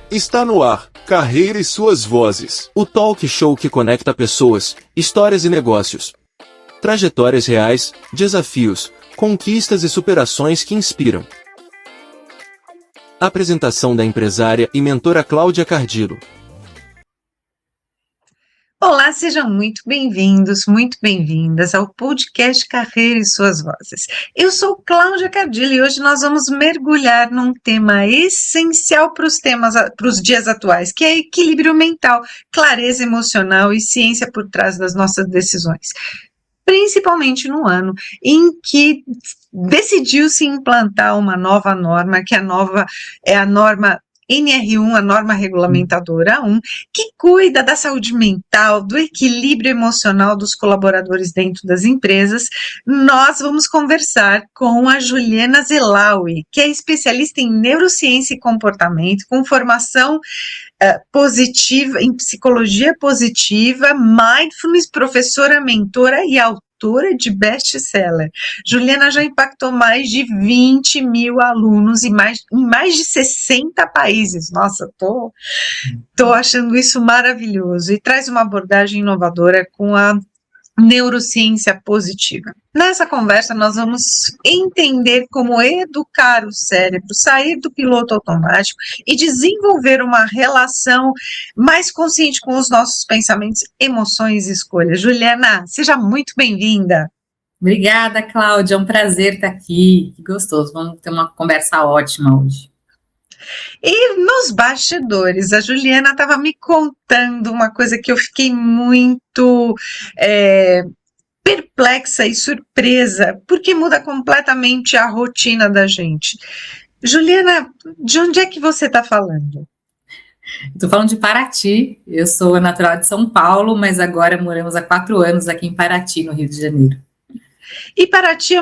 Está no ar, Carreira e Suas Vozes. O talk show que conecta pessoas, histórias e negócios. Trajetórias reais, desafios, conquistas e superações que inspiram. Apresentação da empresária e mentora Cláudia Cardillo. Olá, sejam muito bem-vindos, muito bem-vindas ao podcast Carreira e Suas Vozes. Eu sou Cláudia Cardillo e hoje nós vamos mergulhar num tema essencial para os dias atuais, que é equilíbrio mental, clareza emocional e ciência por trás das nossas decisões. Principalmente no ano em que decidiu-se implantar uma nova norma, que é a norma NR1, a norma regulamentadora 1, que cuida da saúde mental, do equilíbrio emocional dos colaboradores dentro das empresas. Nós vamos conversar com a Juliana Zelawi, que é especialista em neurociência e comportamento, com formação positiva, em psicologia positiva, mindfulness, professora, mentora e autora de best-seller. Juliana já impactou mais de 20 mil alunos em mais de 60 países. Nossa, tô achando isso maravilhoso. E traz uma abordagem inovadora com a neurociência positiva. Nessa conversa, nós vamos entender como educar o cérebro, sair do piloto automático e desenvolver uma relação mais consciente com os nossos pensamentos, emoções e escolhas. Juliana, seja muito bem-vinda. Obrigada, Cláudia, é um prazer estar aqui, que gostoso, vamos ter uma conversa ótima hoje. E nos bastidores, a Juliana estava me contando uma coisa que eu fiquei muito perplexa e surpresa, porque muda completamente a rotina da gente. Juliana, de onde é que você está falando? Estou falando de Paraty, eu sou natural de São Paulo, mas agora moramos há 4 anos aqui em Paraty, no Rio de Janeiro. E Paraty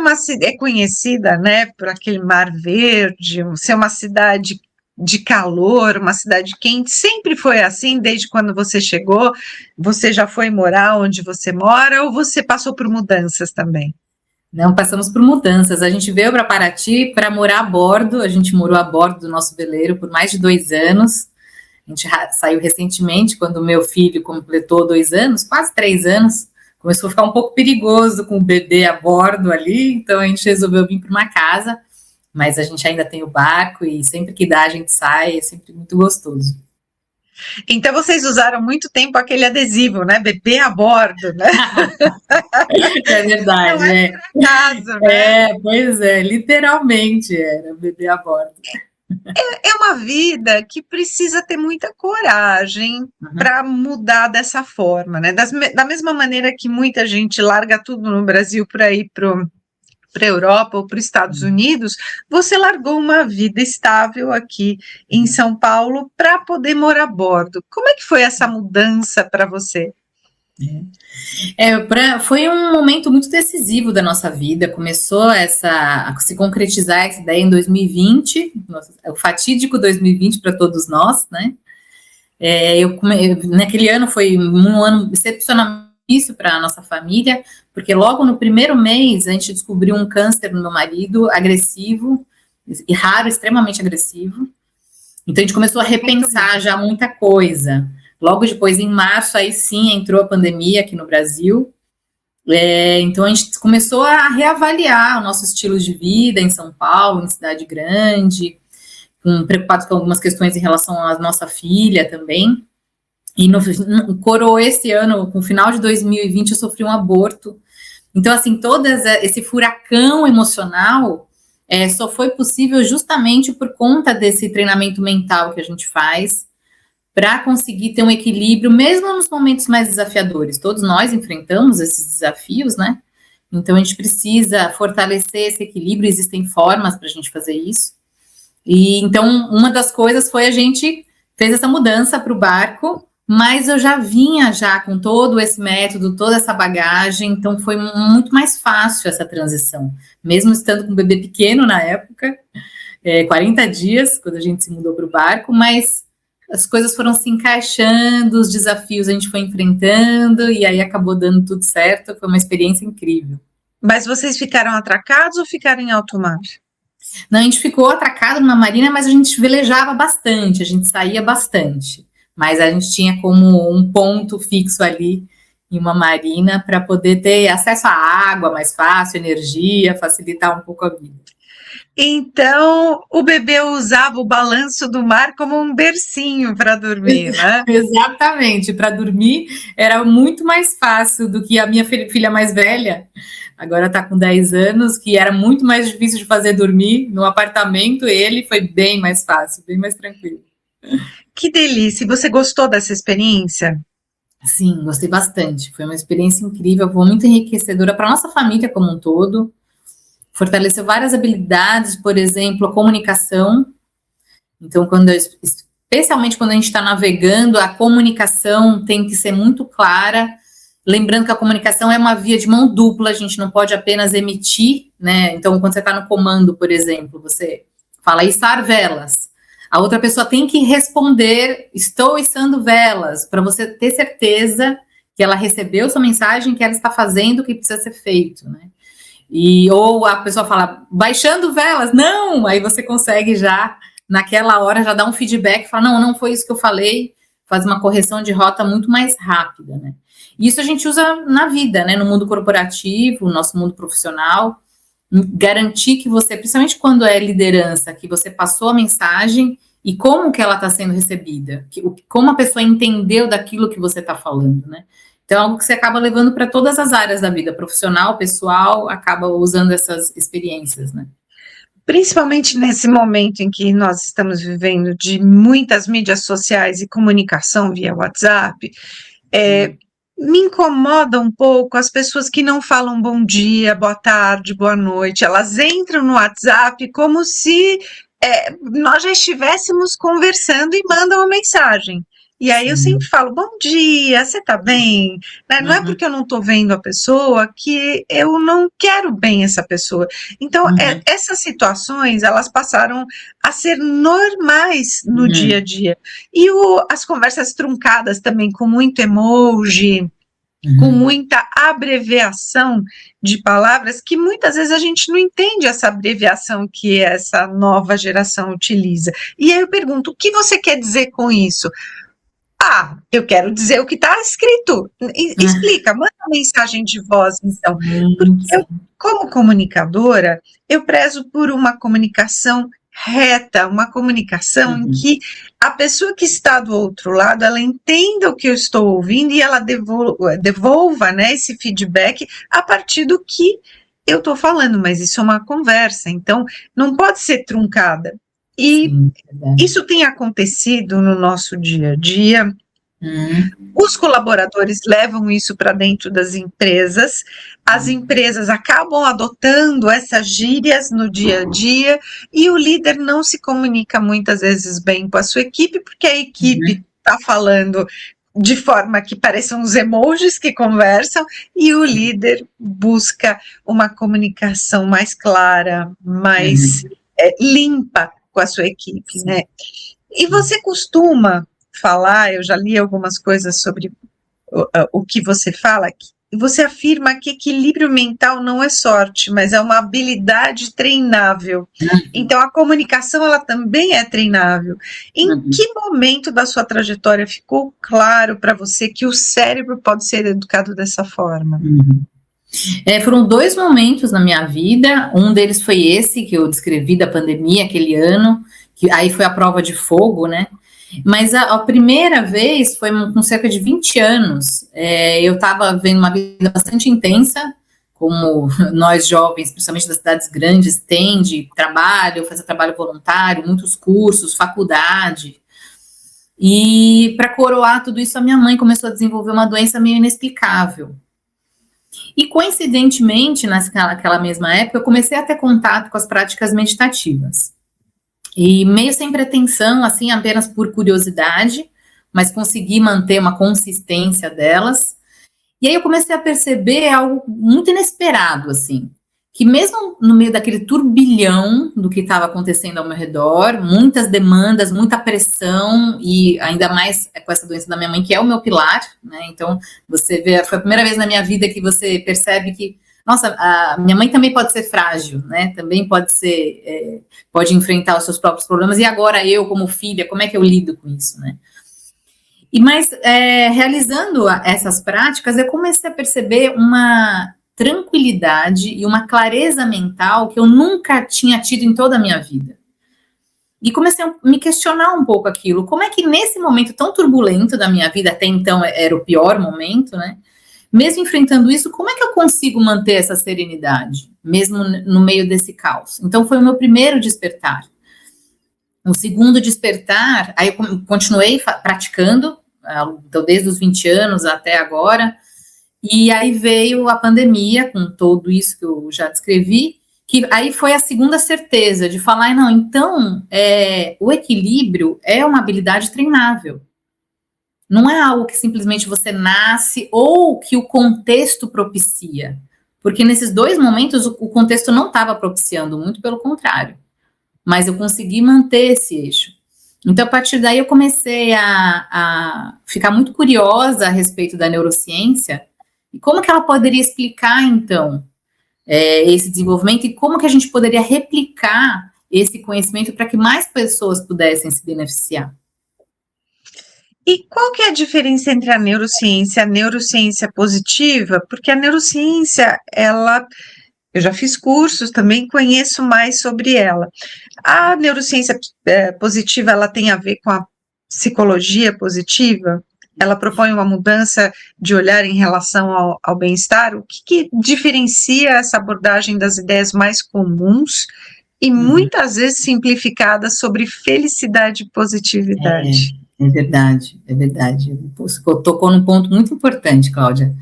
é conhecida, né, por aquele mar verde, ser uma cidade de calor, uma cidade quente. Sempre foi assim, desde quando você chegou? Você já foi morar onde você mora ou você passou por mudanças também? Não, passamos por mudanças. A gente veio para Paraty para morar a bordo, a gente morou a bordo do nosso veleiro por mais de 2 anos. A gente saiu recentemente, quando o meu filho completou 2 anos, quase 3 anos, começou a ficar um pouco perigoso com o bebê a bordo ali, então a gente resolveu vir para uma casa, mas a gente ainda tem o barco e sempre que dá a gente sai, é sempre muito gostoso. Então vocês usaram muito tempo aquele adesivo, né? Bebê a bordo, né? É verdade. Não é por acaso, né? Pois é, literalmente era bebê a bordo. É uma vida que precisa ter muita coragem para mudar dessa forma, né? Da mesma maneira que muita gente larga tudo no Brasil para ir para a Europa ou para os Estados Unidos, você largou uma vida estável aqui em São Paulo para poder morar a bordo. Como é que foi essa mudança para você? Foi um momento muito decisivo da nossa vida. Começou a se concretizar essa ideia em 2020, o fatídico 2020 para todos nós, né? Naquele ano foi um ano excepcionalmente difícil para a nossa família, porque logo no primeiro mês a gente descobriu um câncer no meu marido, agressivo, e raro, extremamente agressivo. Então a gente começou a repensar já muita coisa. Logo depois, em março, aí sim entrou a pandemia aqui no Brasil. Então a gente começou a reavaliar o nosso estilo de vida em São Paulo, em cidade grande, preocupados com algumas questões em relação à nossa filha também. E coroou esse ano, no final de 2020, eu sofri um aborto. Então, assim, todo esse furacão emocional só foi possível justamente por conta desse treinamento mental que a gente faz para conseguir ter um equilíbrio, mesmo nos momentos mais desafiadores. Todos nós enfrentamos esses desafios, né? Então, a gente precisa fortalecer esse equilíbrio, existem formas para a gente fazer isso. E, então, uma das coisas foi a gente fez essa mudança para o barco, mas eu já vinha com todo esse método, toda essa bagagem, então foi muito mais fácil essa transição, mesmo estando com um bebê pequeno na época, 40 dias, quando a gente se mudou para o barco, mas as coisas foram se encaixando, os desafios a gente foi enfrentando, e aí acabou dando tudo certo, foi uma experiência incrível. Mas vocês ficaram atracados ou ficaram em alto mar? Não, a gente ficou atracado numa marina, mas a gente velejava bastante, a gente saía bastante. Mas a gente tinha como um ponto fixo ali em uma marina para poder ter acesso à água mais fácil, energia, facilitar um pouco a vida. Então, o bebê usava o balanço do mar como um bercinho para dormir, né? Exatamente, para dormir era muito mais fácil do que a minha filha mais velha, agora está com 10 anos, que era muito mais difícil de fazer dormir no apartamento. Ele foi bem mais fácil, bem mais tranquilo. Que delícia! E você gostou dessa experiência? Sim, gostei bastante, foi uma experiência incrível, foi muito enriquecedora para a nossa família como um todo. Fortaleceu várias habilidades, por exemplo, a comunicação. Então, especialmente quando a gente está navegando, a comunicação tem que ser muito clara. Lembrando que a comunicação é uma via de mão dupla, a gente não pode apenas emitir, né? Então, quando você está no comando, por exemplo, você fala içar velas. A outra pessoa tem que responder, estou içando velas, para você ter certeza que ela recebeu sua mensagem, que ela está fazendo o que precisa ser feito, né? Ou a pessoa fala, baixando velas, não, aí você consegue já, naquela hora, já dar um feedback, fala, não foi isso que eu falei, faz uma correção de rota muito mais rápida, né? Isso a gente usa na vida, né, no mundo corporativo, no nosso mundo profissional, garantir que você, principalmente quando é liderança, que você passou a mensagem e como que ela está sendo recebida, como a pessoa entendeu daquilo que você está falando, né? Então, é algo que você acaba levando para todas as áreas da vida, profissional, pessoal, acaba usando essas experiências, né? Principalmente nesse momento em que nós estamos vivendo de muitas mídias sociais e comunicação via WhatsApp, me incomoda um pouco as pessoas que não falam bom dia, boa tarde, boa noite. Elas entram no WhatsApp como se nós já estivéssemos conversando e mandam uma mensagem. E aí eu sempre falo, bom dia, você tá bem? Né? Não é porque eu não tô vendo a pessoa que eu não quero bem essa pessoa. Então, essas situações, elas passaram a ser normais no dia a dia. E as conversas truncadas também, com muito emoji, com muita abreviação de palavras, que muitas vezes a gente não entende essa abreviação que essa nova geração utiliza. E aí eu pergunto, o que você quer dizer com isso? Eu quero dizer o que está escrito. Explica, manda uma mensagem de voz, então. Porque eu, como comunicadora, eu prezo por uma comunicação reta, uma comunicação em que a pessoa que está do outro lado, ela entenda o que eu estou ouvindo e ela devolva, né, esse feedback a partir do que eu estou falando, mas isso é uma conversa, então não pode ser truncada. E isso tem acontecido no nosso dia a dia. Os colaboradores levam isso para dentro das empresas, as empresas acabam adotando essas gírias no dia a dia e o líder não se comunica muitas vezes bem com a sua equipe, porque a equipe está falando de forma que pareçam os emojis que conversam, e o líder busca uma comunicação mais clara, mais limpa com a sua equipe, né? E você costuma falar, eu já li algumas coisas sobre o que você fala, você afirma que equilíbrio mental não é sorte, mas é uma habilidade treinável. Então, a comunicação, ela também é treinável. Em que momento da sua trajetória ficou claro para você que o cérebro pode ser educado dessa forma? Foram 2 momentos na minha vida, um deles foi esse que eu descrevi da pandemia, aquele ano, que aí foi a prova de fogo, né? Mas a primeira vez foi com cerca de 20 anos. Eu estava vendo uma vida bastante intensa, como nós jovens, principalmente das cidades grandes, tem de trabalho, fazer trabalho voluntário, muitos cursos, faculdade. E para coroar tudo isso, a minha mãe começou a desenvolver uma doença meio inexplicável. E coincidentemente, naquela mesma época, eu comecei a ter contato com as práticas meditativas. E meio sem pretensão, assim, apenas por curiosidade, mas consegui manter uma consistência delas. E aí eu comecei a perceber algo muito inesperado, assim, que mesmo no meio daquele turbilhão do que estava acontecendo ao meu redor, muitas demandas, muita pressão, e ainda mais com essa doença da minha mãe, que é o meu pilar, né? Então, você vê, foi a primeira vez na minha vida que você percebe que nossa, a minha mãe também pode ser frágil, né? Também pode ser, pode enfrentar os seus próprios problemas, e agora eu, como filha, como é que eu lido com isso, né? Mas realizando essas práticas, eu comecei a perceber uma tranquilidade e uma clareza mental que eu nunca tinha tido em toda a minha vida. E comecei a me questionar um pouco aquilo. Como é que nesse momento tão turbulento da minha vida, até então era o pior momento, né? Mesmo enfrentando isso, como é que eu consigo manter essa serenidade, mesmo no meio desse caos? Então foi o meu primeiro despertar. O segundo despertar, aí eu continuei praticando, então desde os 20 anos até agora, e aí veio a pandemia, com tudo isso que eu já descrevi, que aí foi a segunda certeza de falar, não, então, o equilíbrio é uma habilidade treinável. Não é algo que simplesmente você nasce ou que o contexto propicia. Porque nesses dois momentos o contexto não estava propiciando, muito pelo contrário. Mas eu consegui manter esse eixo. Então, a partir daí, eu comecei a ficar muito curiosa a respeito da neurociência e como que ela poderia explicar, então, esse desenvolvimento e como que a gente poderia replicar esse conhecimento para que mais pessoas pudessem se beneficiar. E qual que é a diferença entre a neurociência positiva? Porque a neurociência, eu já fiz cursos também, conheço mais sobre ela. A neurociência positiva, ela tem a ver com a psicologia positiva? Ela propõe uma mudança de olhar em relação ao bem-estar? O que diferencia essa abordagem das ideias mais comuns e muitas vezes simplificadas sobre felicidade e positividade? É verdade, é verdade. Você tocou num ponto muito importante, Cláudia.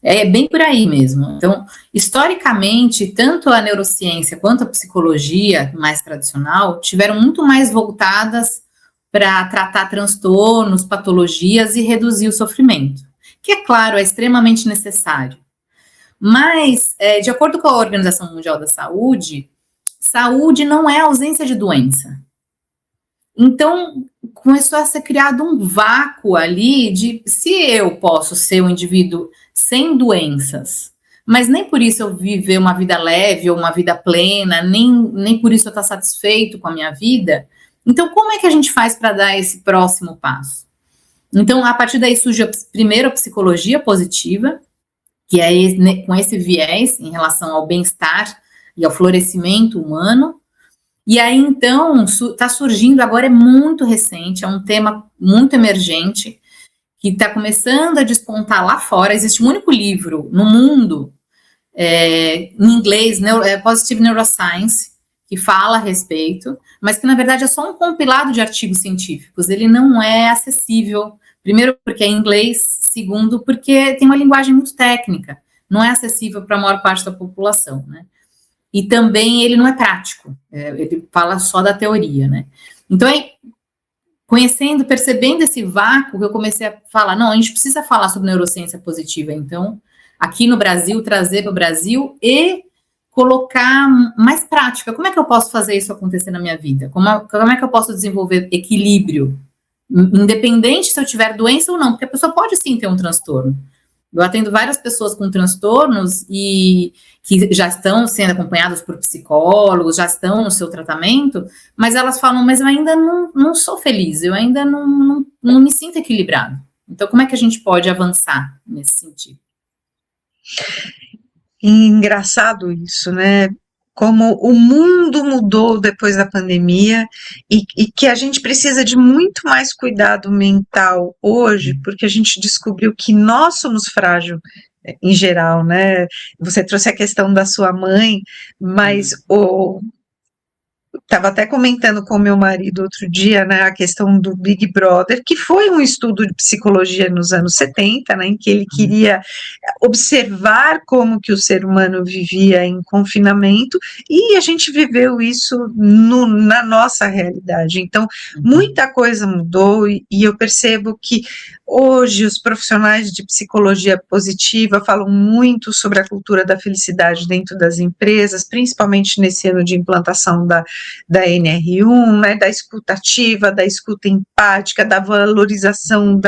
É bem por aí mesmo. Então, historicamente, tanto a neurociência quanto a psicologia mais tradicional tiveram muito mais voltadas para tratar transtornos, patologias e reduzir o sofrimento, que, é claro, é extremamente necessário. Mas, de acordo com a Organização Mundial da Saúde, saúde não é ausência de doença. Então, começou a ser criado um vácuo ali de se eu posso ser um indivíduo sem doenças, mas nem por isso eu viver uma vida leve ou uma vida plena, nem por isso eu estar satisfeito com a minha vida. Então, como é que a gente faz para dar esse próximo passo? Então, a partir daí surge primeiro a psicologia positiva, que é com esse viés em relação ao bem-estar e ao florescimento humano. E aí, então, está surgindo, agora é muito recente, é um tema muito emergente, que está começando a despontar lá fora. Existe um único livro no mundo, em inglês, Positive Neuroscience, que fala a respeito, mas que, na verdade, é só um compilado de artigos científicos. Ele não é acessível, primeiro, porque é em inglês, segundo, porque tem uma linguagem muito técnica, não é acessível para a maior parte da população, né? E também ele não é prático, ele fala só da teoria, né? Então, conhecendo, percebendo esse vácuo, eu comecei a falar, não, a gente precisa falar sobre neurociência positiva, então, aqui no Brasil, trazer para o Brasil e colocar mais prática. Como é que eu posso fazer isso acontecer na minha vida? Como é que eu posso desenvolver equilíbrio? Independente se eu tiver doença ou não, porque a pessoa pode sim ter um transtorno. Eu atendo várias pessoas com transtornos e que já estão sendo acompanhadas por psicólogos, já estão no seu tratamento, mas elas falam, mas eu ainda não sou feliz, eu ainda não me sinto equilibrado. Então, como é que a gente pode avançar nesse sentido? Engraçado isso, né? Como o mundo mudou depois da pandemia e que a gente precisa de muito mais cuidado mental hoje, porque a gente descobriu que nós somos frágeis em geral, né? Você trouxe a questão da sua mãe, mas estava até comentando com o meu marido outro dia, né, a questão do Big Brother, que foi um estudo de psicologia nos anos 70, né, em que ele queria observar como que o ser humano vivia em confinamento, e a gente viveu isso na nossa realidade. Então, muita coisa mudou, e eu percebo que hoje os profissionais de psicologia positiva falam muito sobre a cultura da felicidade dentro das empresas, principalmente nesse ano de implantação da NR1, né, da escuta ativa, da escuta empática, da valorização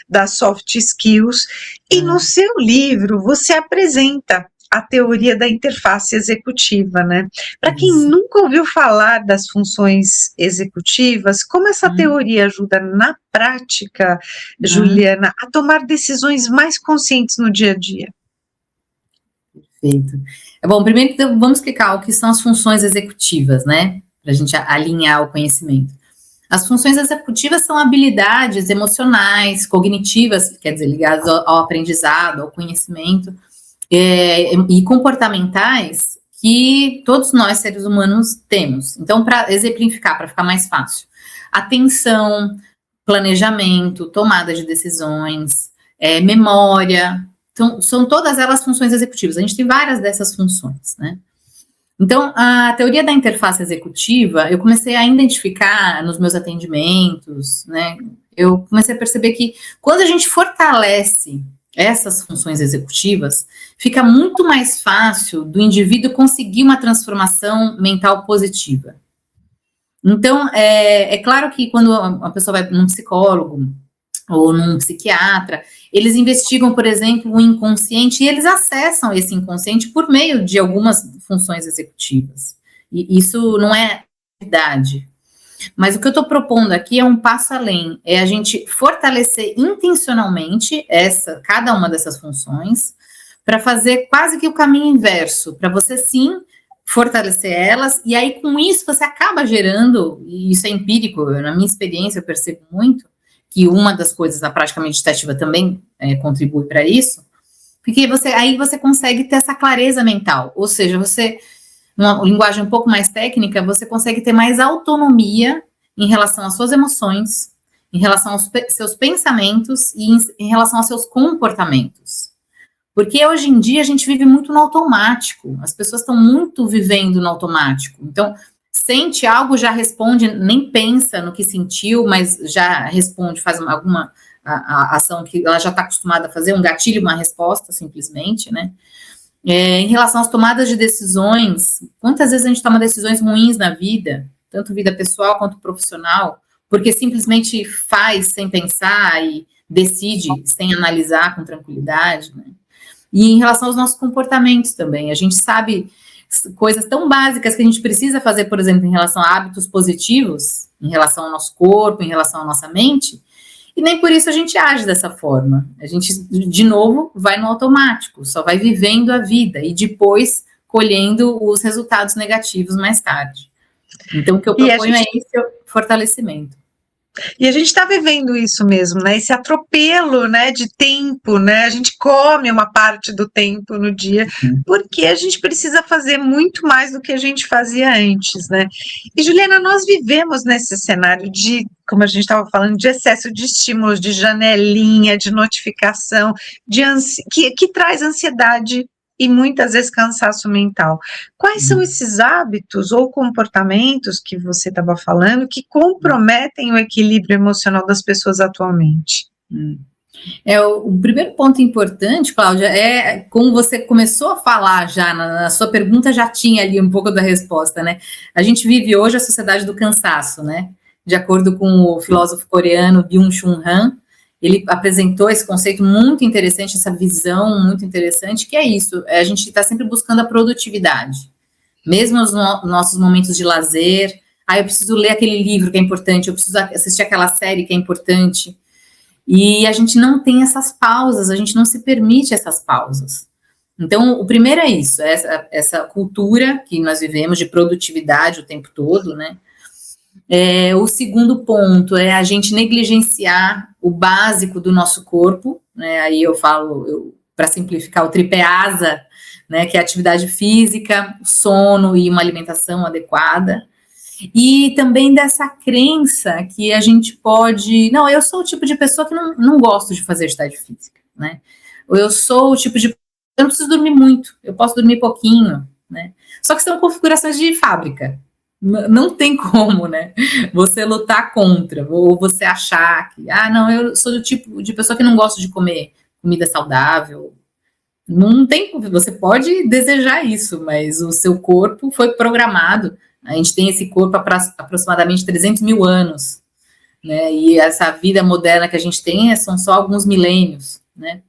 das soft skills. E no seu livro você apresenta a teoria da interface executiva, né? Para quem Isso. nunca ouviu falar das funções executivas, como essa teoria ajuda na prática, Juliana, a tomar decisões mais conscientes no dia a dia? Perfeito. Bom, primeiro então, vamos explicar o que são as funções executivas, né? Para a gente alinhar o conhecimento. As funções executivas são habilidades emocionais, cognitivas, quer dizer, ligadas ao aprendizado, ao conhecimento, e comportamentais que todos nós, seres humanos, temos. Então, para exemplificar, para ficar mais fácil, atenção, planejamento, tomada de decisões, memória, então, são todas elas funções executivas. A gente tem várias dessas funções, né? Então, a teoria da interface executiva, eu comecei a identificar nos meus atendimentos, né? Eu comecei a perceber que quando a gente fortalece essas funções executivas, fica muito mais fácil do indivíduo conseguir uma transformação mental positiva. Então, é claro que quando a pessoa vai num psicólogo ou num psiquiatra, eles investigam, por exemplo, o inconsciente e eles acessam esse inconsciente por meio de algumas funções executivas. E isso não é verdade. Mas o que eu estou propondo aqui é um passo além, é a gente fortalecer intencionalmente cada uma dessas funções, para fazer quase que o caminho inverso, para você sim fortalecer elas, e aí com isso você acaba gerando, e isso é empírico, na minha experiência eu percebo muito, que uma das coisas da prática meditativa também contribui para isso, porque aí você consegue ter essa clareza mental, ou seja, você, numa linguagem um pouco mais técnica, você consegue ter mais autonomia em relação às suas emoções, em relação aos seus pensamentos e em relação aos seus comportamentos. Porque hoje em dia a gente vive muito no automático, as pessoas estão muito vivendo no automático, então sente algo, já responde, nem pensa no que sentiu, mas já responde, faz alguma ação que ela já está acostumada a fazer, um gatilho, uma resposta, simplesmente, né? Em relação às tomadas de decisões, quantas vezes a gente toma decisões ruins na vida, tanto vida pessoal quanto profissional, porque simplesmente faz sem pensar e decide sem analisar com tranquilidade, né? E em relação aos nossos comportamentos também, a gente sabe coisas tão básicas que a gente precisa fazer, por exemplo, em relação a hábitos positivos, em relação ao nosso corpo, em relação à nossa mente, e nem por isso a gente age dessa forma. A gente, de novo, vai no automático, só vai vivendo a vida e depois colhendo os resultados negativos mais tarde. Então, o que eu proponho é esse fortalecimento. E a gente está vivendo isso mesmo, né? Esse atropelo, né, de tempo, né? A gente come uma parte do tempo no dia, porque a gente precisa fazer muito mais do que a gente fazia antes, né? E, Juliana, nós vivemos nesse cenário de, como a gente estava falando, de excesso de estímulos, de janelinha, de notificação, que traz ansiedade e muitas vezes cansaço mental. Quais são esses hábitos ou comportamentos que você estava falando que comprometem o equilíbrio emocional das pessoas atualmente? O primeiro ponto importante, Cláudia, é como você começou a falar já, na sua pergunta já tinha ali um pouco da resposta, né? A gente vive hoje a sociedade do cansaço, né? De acordo com o filósofo coreano Byung-Chul Han, ele apresentou esse conceito muito interessante, essa visão muito interessante, que é isso, a gente está sempre buscando a produtividade, mesmo nos nossos momentos de lazer, eu preciso ler aquele livro que é importante, eu preciso assistir aquela série que é importante, e a gente não tem essas pausas, a gente não se permite essas pausas. Então, o primeiro é isso, essa cultura que nós vivemos de produtividade o tempo todo, né? O segundo ponto é a gente negligenciar o básico do nosso corpo, né? Aí eu falo, para simplificar, o tripé asa, né? Que é a atividade física, sono e uma alimentação adequada. E também dessa crença que a gente pode... Não, eu sou o tipo de pessoa que não gosto de fazer atividade física, né? Ou eu sou o tipo de... Eu não preciso dormir muito, eu posso dormir pouquinho, né? Só que são configurações de fábrica. Não tem como, né, você lutar contra, ou você achar que, não, eu sou do tipo de pessoa que não gosta de comer comida saudável. Não tem, você pode desejar isso, mas o seu corpo foi programado, a gente tem esse corpo há aproximadamente 300 mil anos, né, e essa vida moderna que a gente tem são só alguns milênios, né.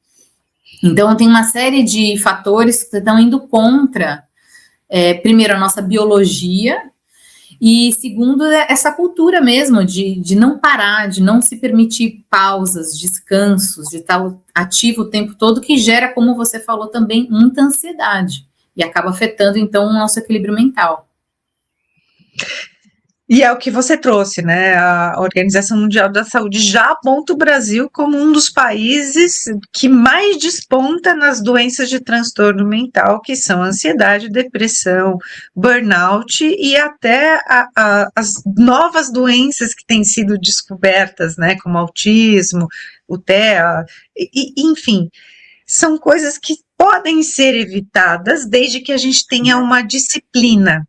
Então, tem uma série de fatores que estão indo contra, primeiro, a nossa biologia, e segundo, essa cultura mesmo de não parar, de não se permitir pausas, descansos, de estar ativo o tempo todo, que gera, como você falou também, muita ansiedade, e acaba afetando, então, o nosso equilíbrio mental. E é o que você trouxe, né? A Organização Mundial da Saúde já aponta o Brasil como um dos países que mais desponta nas doenças de transtorno mental, que são ansiedade, depressão, burnout e até as novas doenças que têm sido descobertas, né? Como autismo, o TEA, enfim, são coisas que podem ser evitadas desde que a gente tenha uma disciplina.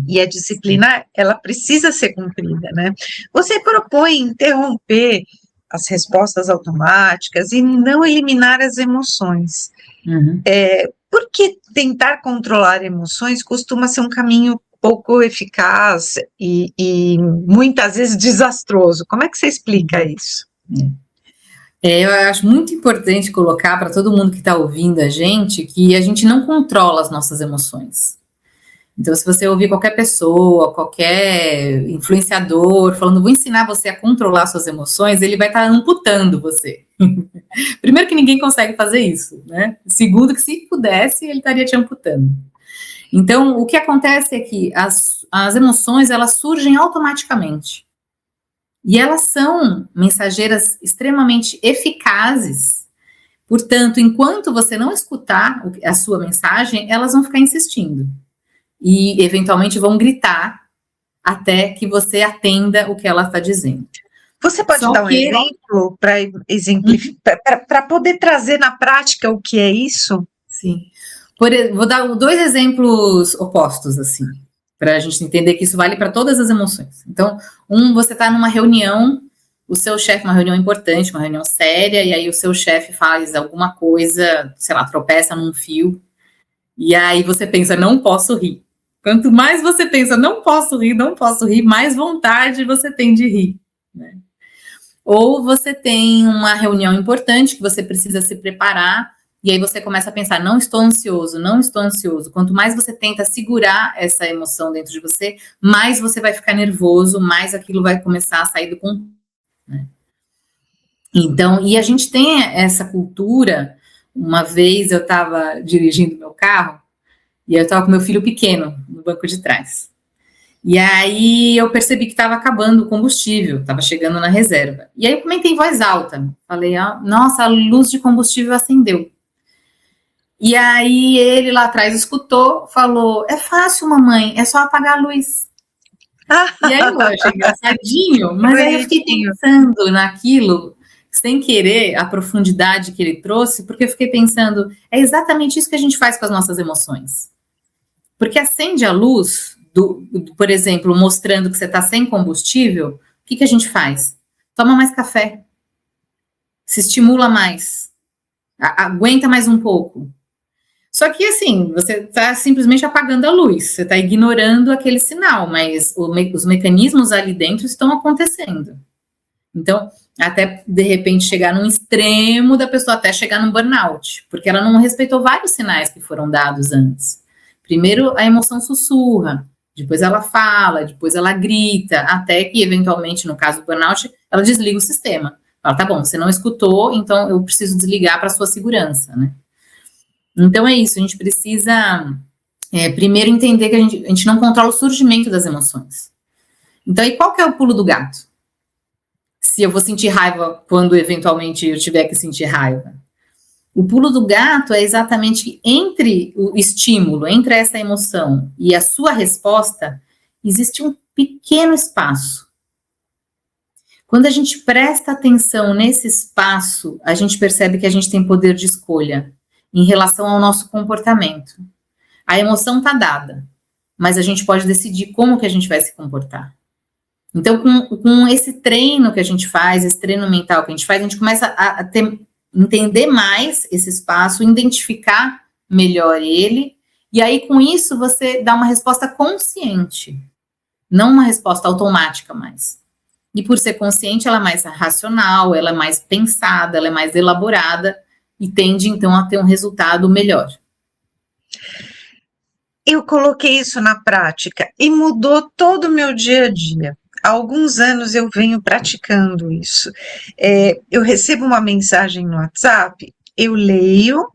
E a disciplina, ela precisa ser cumprida, né? Você propõe interromper as respostas automáticas e não eliminar as emoções. Por que tentar controlar emoções costuma ser um caminho pouco eficaz e muitas vezes desastroso? Como é que você explica isso? Eu acho muito importante colocar para todo mundo que está ouvindo a gente que a gente não controla as nossas emoções. Então, se você ouvir qualquer pessoa, qualquer influenciador falando, vou ensinar você a controlar suas emoções, ele vai estar amputando você. Primeiro que ninguém consegue fazer isso, né? Segundo que se pudesse, ele estaria te amputando. Então, o que acontece é que as emoções, elas surgem automaticamente. E elas são mensageiras extremamente eficazes. Portanto, enquanto você não escutar a sua mensagem, elas vão ficar insistindo. E, eventualmente, vão gritar até que você atenda o que ela está dizendo. Você pode dar um exemplo para exemplificar, para poder trazer na prática o que é isso? Sim. Vou dar 2 exemplos opostos, assim, para a gente entender que isso vale para todas as emoções. Então, você está numa reunião, o seu chefe, uma reunião importante, uma reunião séria, e aí o seu chefe faz alguma coisa, sei lá, tropeça num fio, e aí você pensa, não posso rir. Quanto mais você pensa, não posso rir, mais vontade você tem de rir, né? Ou você tem uma reunião importante que você precisa se preparar, e aí você começa a pensar, não estou ansioso. Quanto mais você tenta segurar essa emoção dentro de você, mais você vai ficar nervoso, mais aquilo vai começar a sair do controle, né? Então, e a gente tem essa cultura. Uma vez eu estava dirigindo meu carro, e eu estava com meu filho pequeno no banco de trás. E aí eu percebi que estava acabando o combustível, estava chegando na reserva. E aí eu comentei em voz alta. Falei, nossa, a luz de combustível acendeu. E aí ele lá atrás escutou, falou, é fácil, mamãe, é só apagar a luz. E aí eu achei engraçadinho, mas aí eu fiquei pensando naquilo, sem querer, a profundidade que ele trouxe, porque eu fiquei pensando, é exatamente isso que a gente faz com as nossas emoções. Porque acende a luz, por exemplo, mostrando que você está sem combustível, o que a gente faz? Toma mais café, se estimula mais, aguenta mais um pouco. Só que, assim, você está simplesmente apagando a luz, você está ignorando aquele sinal, mas os mecanismos ali dentro estão acontecendo. Então, até, de repente, chegar num extremo da pessoa até chegar num burnout, porque ela não respeitou vários sinais que foram dados antes. Primeiro, a emoção sussurra, depois ela fala, depois ela grita, até que, eventualmente, no caso do burnout, ela desliga o sistema. Fala, tá bom, você não escutou, então eu preciso desligar para a sua segurança, né? Então é isso, a gente precisa, primeiro, entender que a gente não controla o surgimento das emoções. Então, e qual que é o pulo do gato? Se eu vou sentir raiva quando, eventualmente, eu tiver que sentir raiva. O pulo do gato é exatamente entre o estímulo, entre essa emoção e a sua resposta, existe um pequeno espaço. Quando a gente presta atenção nesse espaço, a gente percebe que a gente tem poder de escolha em relação ao nosso comportamento. A emoção está dada, mas a gente pode decidir como que a gente vai se comportar. Então, com esse treino que a gente faz, esse treino mental que a gente faz, a gente começa a entender mais esse espaço, identificar melhor ele, e aí com isso você dá uma resposta consciente, não uma resposta automática mais. E por ser consciente, ela é mais racional, ela é mais pensada, ela é mais elaborada, e tende, então, a ter um resultado melhor. Eu coloquei isso na prática e mudou todo o meu dia a dia. Há alguns anos eu venho praticando isso. Eu recebo uma mensagem no WhatsApp, eu leio,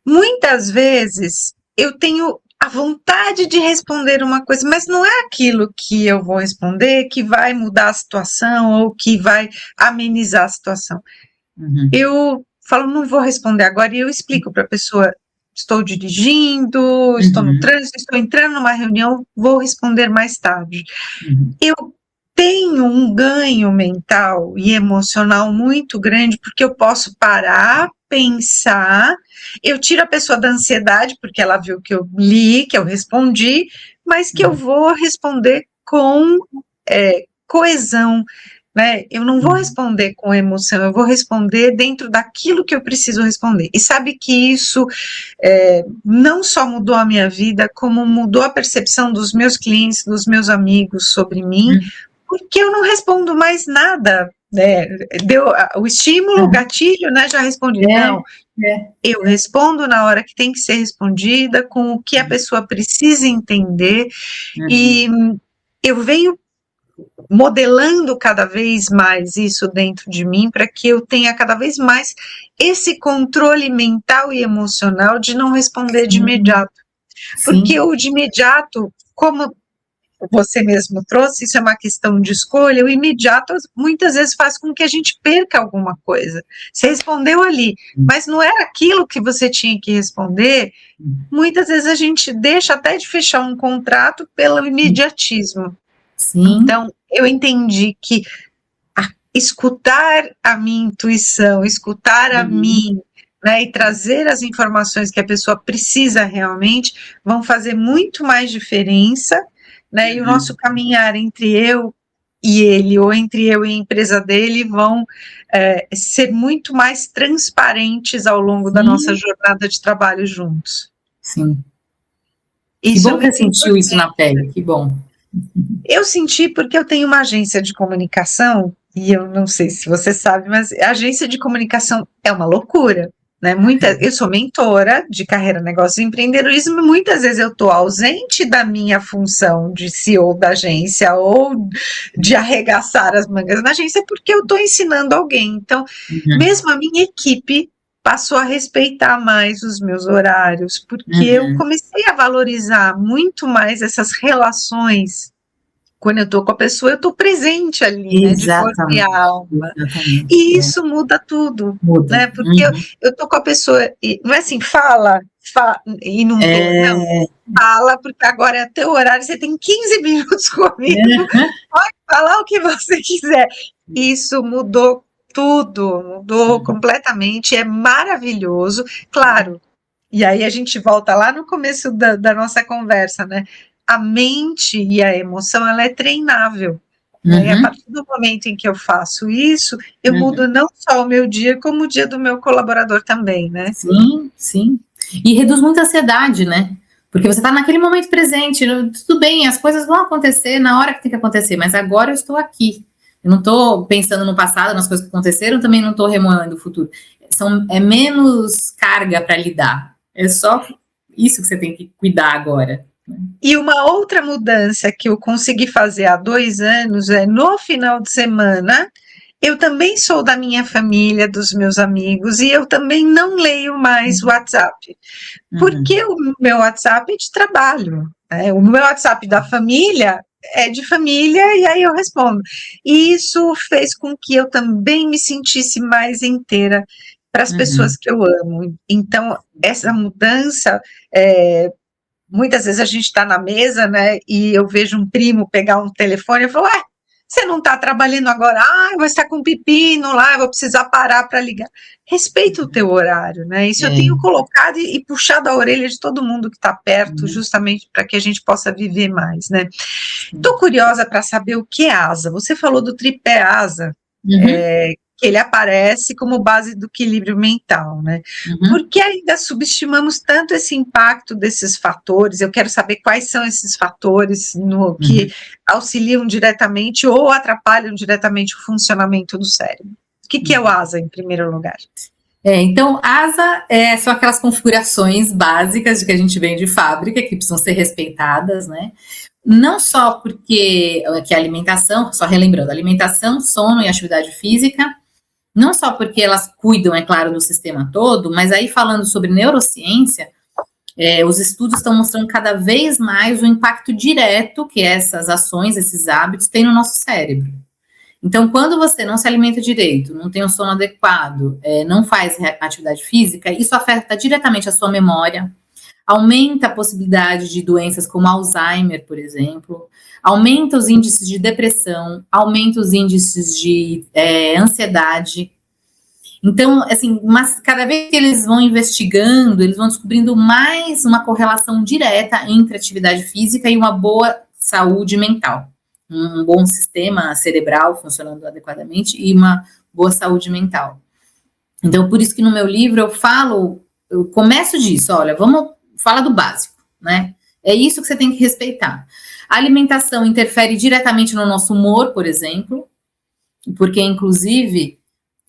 muitas vezes eu tenho a vontade de responder uma coisa, mas não é aquilo que eu vou responder que vai mudar a situação ou que vai amenizar a situação. Eu falo, não vou responder agora, e eu explico para a pessoa, estou dirigindo, estou no trânsito, estou entrando numa reunião, vou responder mais tarde. Eu tenho um ganho mental e emocional muito grande, porque eu posso parar, pensar, eu tiro a pessoa da ansiedade, porque ela viu que eu li, que eu respondi, mas que eu vou responder com coesão, né? Eu não vou responder com emoção, eu vou responder dentro daquilo que eu preciso responder. E sabe que isso não só mudou a minha vida, como mudou a percepção dos meus clientes, dos meus amigos sobre mim, porque eu não respondo mais nada, né? Deu o estímulo, o gatilho, né? Já respondi. Não, eu respondo na hora que tem que ser respondida, com o que a pessoa precisa entender, e eu venho modelando cada vez mais isso dentro de mim, para que eu tenha cada vez mais esse controle mental e emocional de não responder de imediato. Porque o de imediato, como você mesmo trouxe, isso é uma questão de escolha, o imediato muitas vezes faz com que a gente perca alguma coisa. Você respondeu ali, mas não era aquilo que você tinha que responder. Muitas vezes a gente deixa até de fechar um contrato pelo imediatismo. Então, eu entendi que escutar a minha intuição, escutar a mim, né, e trazer as informações que a pessoa precisa realmente, vão fazer muito mais diferença, né, e o nosso caminhar entre eu e ele, ou entre eu e a empresa dele, vão ser muito mais transparentes ao longo da nossa jornada de trabalho juntos. Que bom que você sentiu isso na pele, que bom. Eu senti porque eu tenho uma agência de comunicação, e eu não sei se você sabe, mas a agência de comunicação é uma loucura, né? Eu sou mentora de carreira, negócio e empreendedorismo, e muitas vezes eu estou ausente da minha função de CEO da agência ou de arregaçar as mangas na agência, porque eu estou ensinando alguém. Então, mesmo a minha equipe passou a respeitar mais os meus horários, porque eu comecei a valorizar muito mais essas relações. Quando eu estou com a pessoa, eu estou presente ali, né, de corpo e alma. E isso muda tudo, né? Porque eu estou com a pessoa, e não é assim, fala e não não. Fala, porque agora é teu horário, você tem 15 minutos comigo, pode falar o que você quiser. Isso mudou tudo, mudou completamente, é maravilhoso, claro. E aí a gente volta lá no começo da nossa conversa, né? A mente e a emoção, ela é treinável. Né? E a partir do momento em que eu faço isso, eu mudo não só o meu dia, como o dia do meu colaborador também, né? Sim. E reduz muito a ansiedade, né? Porque você está naquele momento presente, tudo bem, as coisas vão acontecer na hora que tem que acontecer, mas agora eu estou aqui. Eu não estou pensando no passado, nas coisas que aconteceram, também não estou remoendo o futuro. É menos carga para lidar. É só isso que você tem que cuidar agora. E uma outra mudança que eu consegui fazer há 2 anos é, no final de semana, eu também sou da minha família, dos meus amigos, e eu também não leio mais o WhatsApp, porque o meu WhatsApp é de trabalho, né? O meu WhatsApp da família é de família, e aí eu respondo. E isso fez com que eu também me sentisse mais inteira para as pessoas que eu amo. Então, essa mudança... muitas vezes a gente está na mesa, né, e eu vejo um primo pegar um telefone e falo, você não está trabalhando agora? Vai estar com um pepino lá, eu vou precisar parar para ligar. Respeita o teu horário, né, isso eu tenho colocado e puxado a orelha de todo mundo que está perto, justamente para que a gente possa viver mais, né. Estou curiosa para saber o que é asa. Você falou do tripé asa, que ele aparece como base do equilíbrio mental, né? Por que ainda subestimamos tanto esse impacto desses fatores? Eu quero saber quais são esses fatores que auxiliam diretamente ou atrapalham diretamente o funcionamento do cérebro. O que é o asa, em primeiro lugar? Então, asa são aquelas configurações básicas que a gente vem de fábrica, que precisam ser respeitadas, né? Não só porque que a alimentação, só relembrando, alimentação, sono e atividade física, não só porque elas cuidam, é claro, do sistema todo, mas aí falando sobre neurociência, os estudos estão mostrando cada vez mais o impacto direto que essas ações, esses hábitos têm no nosso cérebro. Então, quando você não se alimenta direito, não tem um sono adequado, não faz atividade física, isso afeta diretamente a sua memória, aumenta a possibilidade de doenças como Alzheimer, por exemplo, aumenta os índices de depressão, aumenta os índices de ansiedade. Então, assim, mas cada vez que eles vão investigando, eles vão descobrindo mais uma correlação direta entre atividade física e uma boa saúde mental. Um bom sistema cerebral funcionando adequadamente e uma boa saúde mental. Então, por isso que no meu livro eu começo disso, olha, fala do básico, né? É isso que você tem que respeitar. A alimentação interfere diretamente no nosso humor, por exemplo, porque, inclusive,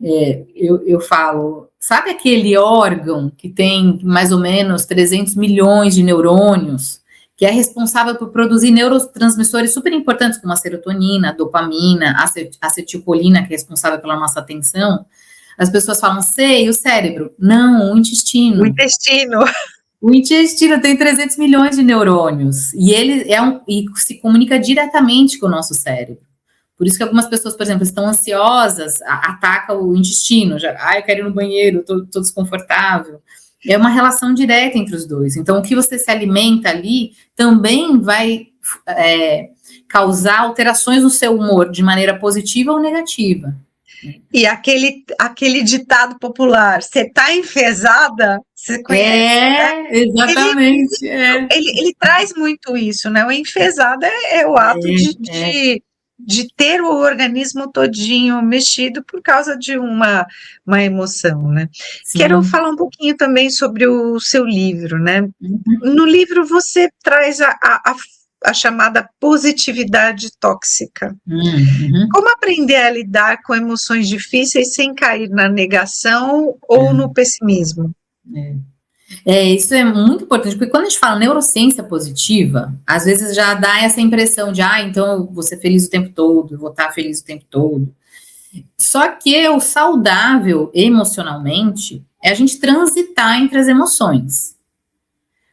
eu falo, sabe aquele órgão que tem mais ou menos 300 milhões de neurônios, que é responsável por produzir neurotransmissores super importantes, como a serotonina, a dopamina, a acetilcolina, que é responsável pela nossa atenção? As pessoas falam, sei, o cérebro. Não, o intestino. O intestino. O intestino tem 300 milhões de neurônios, e ele e se comunica diretamente com o nosso cérebro. Por isso que algumas pessoas, por exemplo, estão ansiosas, atacam o intestino, eu quero ir no banheiro, tô desconfortável. É uma relação direta entre os dois. Então, o que você se alimenta ali também vai causar alterações no seu humor, de maneira positiva ou negativa. E aquele ditado popular, você tá enfesada, você conhece, né? Exatamente. Ele traz muito isso, né? O enfesada é o ato de ter o organismo todinho mexido por causa de uma emoção, né? Sim. Quero falar um pouquinho também sobre o seu livro, né? Uhum. No livro você traz a chamada positividade tóxica. Uhum. Como aprender a lidar com emoções difíceis sem cair na negação ou no pessimismo? Isso é muito importante, porque quando a gente fala neurociência positiva, às vezes já dá essa impressão de, então eu vou ser feliz o tempo todo, eu vou estar feliz o tempo todo. Só que o saudável emocionalmente é a gente transitar entre as emoções.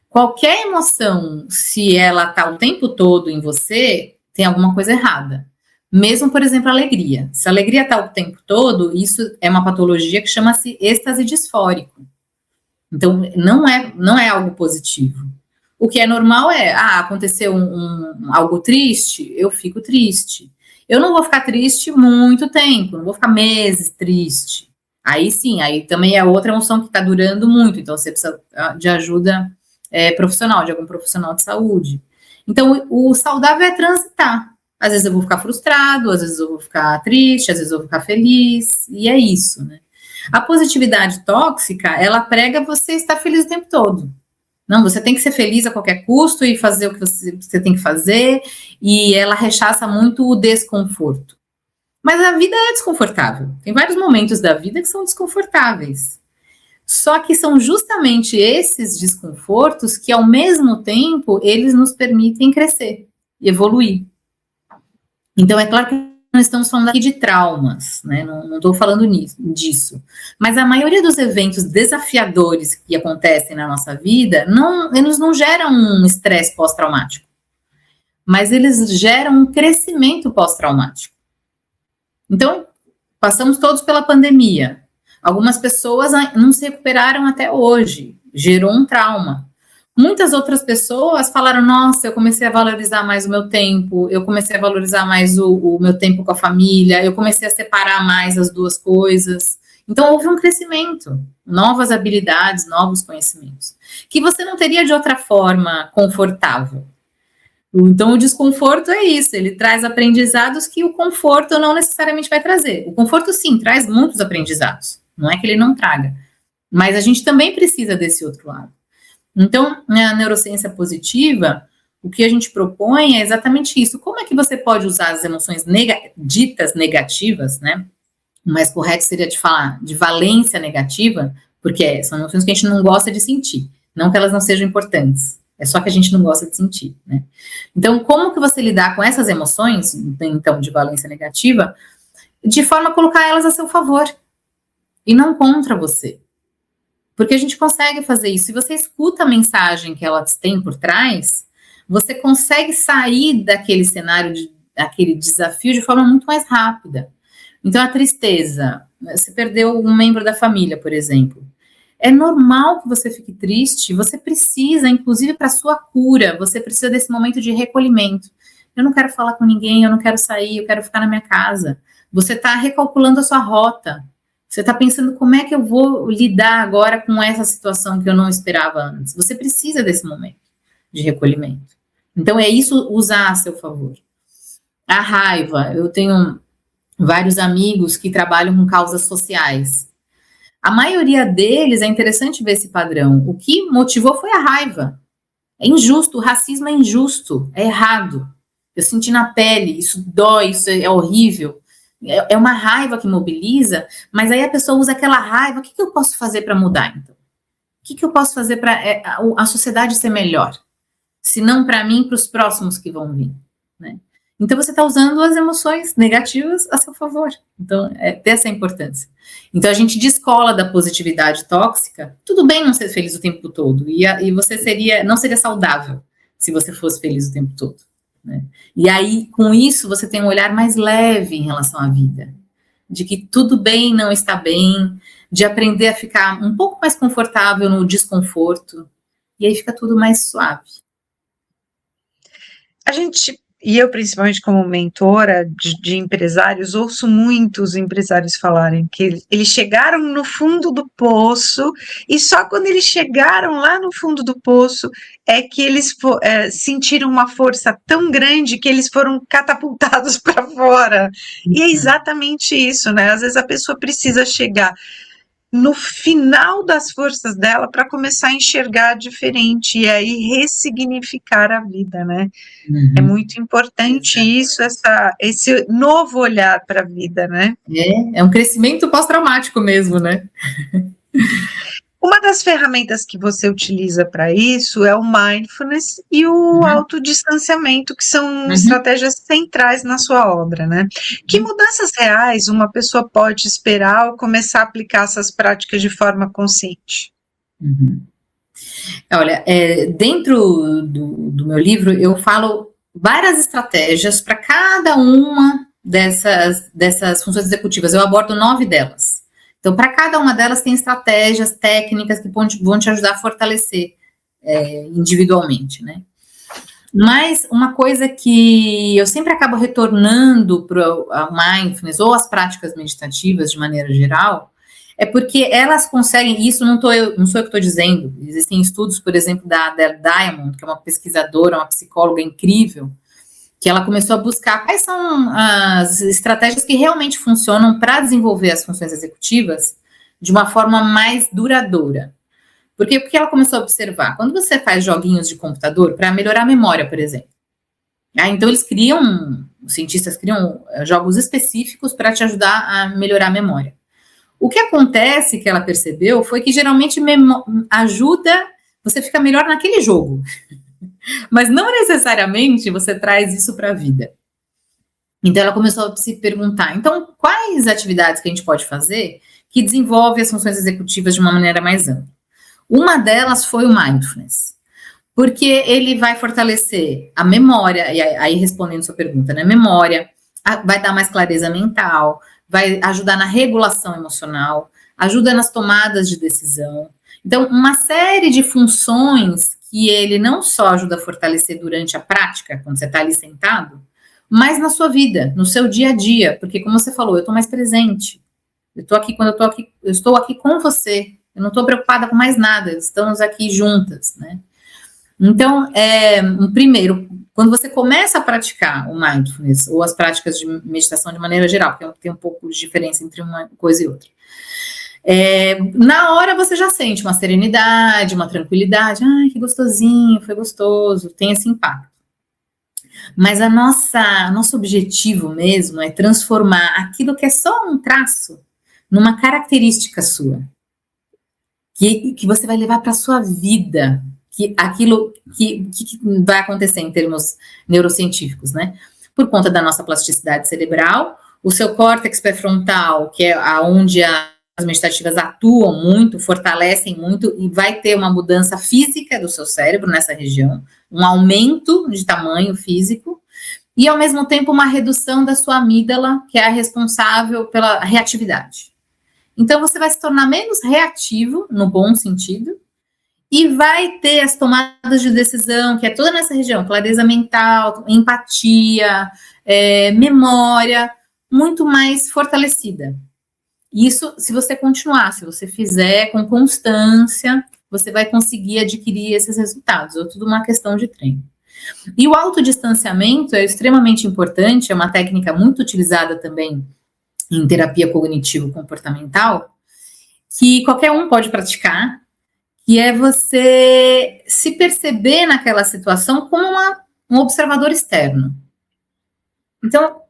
Qualquer emoção, se ela está o tempo todo em você, tem alguma coisa errada. Mesmo, por exemplo, a alegria. Se a alegria está o tempo todo, isso é uma patologia que chama-se êxtase disfórico. Então, não é algo positivo. O que é normal aconteceu algo triste, eu fico triste. Eu não vou ficar triste muito tempo, não vou ficar meses triste. Aí sim, aí também é outra emoção que está durando muito, então você precisa de ajuda profissional, de algum profissional de saúde. Então, o saudável é transitar. Às vezes eu vou ficar frustrado, às vezes eu vou ficar triste, às vezes eu vou ficar feliz, e é isso, né? A positividade tóxica, ela prega você estar feliz o tempo todo. Não, você tem que ser feliz a qualquer custo e fazer o que você tem que fazer, e ela rechaça muito o desconforto. Mas a vida é desconfortável. Tem vários momentos da vida que são desconfortáveis. Só que são justamente esses desconfortos que, ao mesmo tempo, eles nos permitem crescer, evoluir. Então, é claro que não estamos falando aqui de traumas, né? Não estou falando disso. Mas a maioria dos eventos desafiadores que acontecem na nossa vida, eles não geram um estresse pós-traumático, mas eles geram um crescimento pós-traumático. Então, passamos todos pela pandemia. Algumas pessoas não se recuperaram até hoje, gerou um trauma. Muitas outras pessoas falaram, nossa, eu comecei a valorizar mais o meu tempo, eu comecei a valorizar mais o meu tempo com a família, eu comecei a separar mais as duas coisas. Então, houve um crescimento, novas habilidades, novos conhecimentos, que você não teria de outra forma confortável. Então, o desconforto é isso, ele traz aprendizados que o conforto não necessariamente vai trazer. O conforto, sim, traz muitos aprendizados, não é que ele não traga, mas a gente também precisa desse outro lado. Então, na neurociência positiva, o que a gente propõe é exatamente isso. Como é que você pode usar as emoções ditas negativas, né, O mais correto seria de falar de valência negativa, porque são emoções que a gente não gosta de sentir, não que elas não sejam importantes, é só que a gente não gosta de sentir, né? Então, como que você lidar com essas emoções, então, de valência negativa, de forma a colocar elas a seu favor, e não contra você. Porque a gente consegue fazer isso. Se você escuta a mensagem que elas têm por trás, você consegue sair daquele cenário, daquele desafio de forma muito mais rápida. Então, a tristeza, você perdeu um membro da família, por exemplo. É normal que você fique triste, você precisa, inclusive para sua cura, você precisa desse momento de recolhimento. Eu não quero falar com ninguém, eu não quero sair, eu quero ficar na minha casa. Você está recalculando a sua rota. Você está pensando como é que eu vou lidar agora com essa situação que eu não esperava antes. Você precisa desse momento de recolhimento. Então, é isso usar a seu favor. A raiva, eu tenho vários amigos que trabalham com causas sociais. A maioria deles, é interessante ver esse padrão. O que motivou foi a raiva. É injusto, o racismo é injusto, é errado. Eu senti na pele, isso dói, isso é horrível. É uma raiva que mobiliza, mas aí a pessoa usa aquela raiva. O que eu posso fazer para mudar, então? O que eu posso fazer para a sociedade ser melhor? Se não para mim, para os próximos que vão vir, né? Então, você está usando as emoções negativas a seu favor. Então, ter essa importância. Então, a gente descola da positividade tóxica. Tudo bem não ser feliz o tempo todo. E você não seria saudável se você fosse feliz o tempo todo, né? E aí, com isso, você tem um olhar mais leve em relação à vida. De que tudo bem não está bem. De aprender a ficar um pouco mais confortável no desconforto. E aí fica tudo mais suave. A gente, e eu principalmente como mentora de empresários, ouço muitos empresários falarem que eles chegaram no fundo do poço e só quando eles chegaram lá no fundo do poço é que eles sentiram uma força tão grande que eles foram catapultados para fora. E é exatamente isso, né? Às vezes a pessoa precisa chegar no final das forças dela para começar a enxergar diferente e aí ressignificar a vida, né? Uhum. É muito importante isso, esse novo olhar para a vida, né? É um crescimento pós-traumático mesmo, né? Uma das ferramentas que você utiliza para isso é o mindfulness e o autodistanciamento, que são estratégias centrais na sua obra, né? Que mudanças reais uma pessoa pode esperar ao começar a aplicar essas práticas de forma consciente? Olha, dentro do meu livro eu falo várias estratégias para cada uma dessas funções executivas. Eu abordo 9 delas. Então, para cada uma delas tem estratégias, técnicas que vão te ajudar a fortalecer individualmente, né? Mas uma coisa que eu sempre acabo retornando para a mindfulness ou as práticas meditativas de maneira geral, é porque elas conseguem, isso não sou eu que estou dizendo, existem estudos, por exemplo, da Adele Diamond, que é uma pesquisadora, uma psicóloga incrível, que ela começou a buscar quais são as estratégias que realmente funcionam para desenvolver as funções executivas de uma forma mais duradoura. Porque o que ela começou a observar? Quando você faz joguinhos de computador para melhorar a memória, por exemplo. Então os cientistas criam jogos específicos para te ajudar a melhorar a memória. O que acontece, que ela percebeu, foi que geralmente ajuda, você fica melhor naquele jogo. Mas não necessariamente você traz isso para a vida. Então, ela começou a se perguntar, então, quais atividades que a gente pode fazer que desenvolve as funções executivas de uma maneira mais ampla? Uma delas foi o mindfulness, porque ele vai fortalecer a memória, e aí respondendo sua pergunta, né? Memória, vai dar mais clareza mental, vai ajudar na regulação emocional, ajuda nas tomadas de decisão. Então, uma série de funções que ele não só ajuda a fortalecer durante a prática, quando você está ali sentado, mas na sua vida, no seu dia a dia, porque como você falou, eu estou mais presente, eu estou aqui com você, eu não estou preocupada com mais nada, estamos aqui juntas, né? Então, primeiro, quando você começa a praticar o mindfulness, ou as práticas de meditação de maneira geral, porque tem um pouco de diferença entre uma coisa e outra, na hora você já sente uma serenidade, uma tranquilidade, ai, que gostosinho, foi gostoso, tem esse impacto. Mas nosso objetivo mesmo é transformar aquilo que é só um traço numa característica sua, que você vai levar para a sua vida, que aquilo que vai acontecer em termos neurocientíficos, né? Por conta da nossa plasticidade cerebral, o seu córtex pré-frontal, que é onde as meditativas atuam muito, fortalecem muito, e vai ter uma mudança física do seu cérebro nessa região, um aumento de tamanho físico, e ao mesmo tempo uma redução da sua amígdala, que é a responsável pela reatividade. Então você vai se tornar menos reativo, no bom sentido, e vai ter as tomadas de decisão, que é toda nessa região, clareza mental, empatia, memória, muito mais fortalecida. Isso, se você continuar, se você fizer com constância, você vai conseguir adquirir esses resultados. É tudo uma questão de treino. E o autodistanciamento é extremamente importante, é uma técnica muito utilizada também em terapia cognitivo-comportamental, que qualquer um pode praticar, que é você se perceber naquela situação como um observador externo. Então,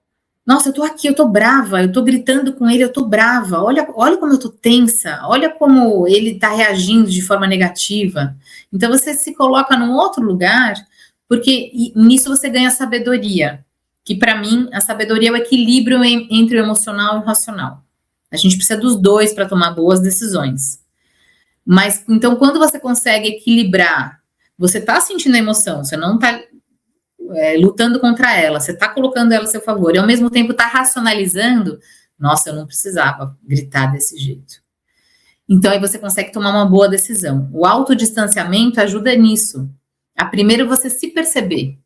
nossa, eu tô aqui, eu tô brava, eu tô gritando com ele, eu tô brava, olha como eu tô tensa, olha como ele tá reagindo de forma negativa. Então, você se coloca num outro lugar, porque nisso você ganha sabedoria, que para mim, a sabedoria é o equilíbrio entre o emocional e o racional. A gente precisa dos dois para tomar boas decisões. Mas, então, quando você consegue equilibrar, você está sentindo a emoção, você não está lutando contra ela, você está colocando ela a seu favor, e ao mesmo tempo está racionalizando, nossa, eu não precisava gritar desse jeito. Então, aí você consegue tomar uma boa decisão. O autodistanciamento ajuda nisso. A primeiro você se perceber,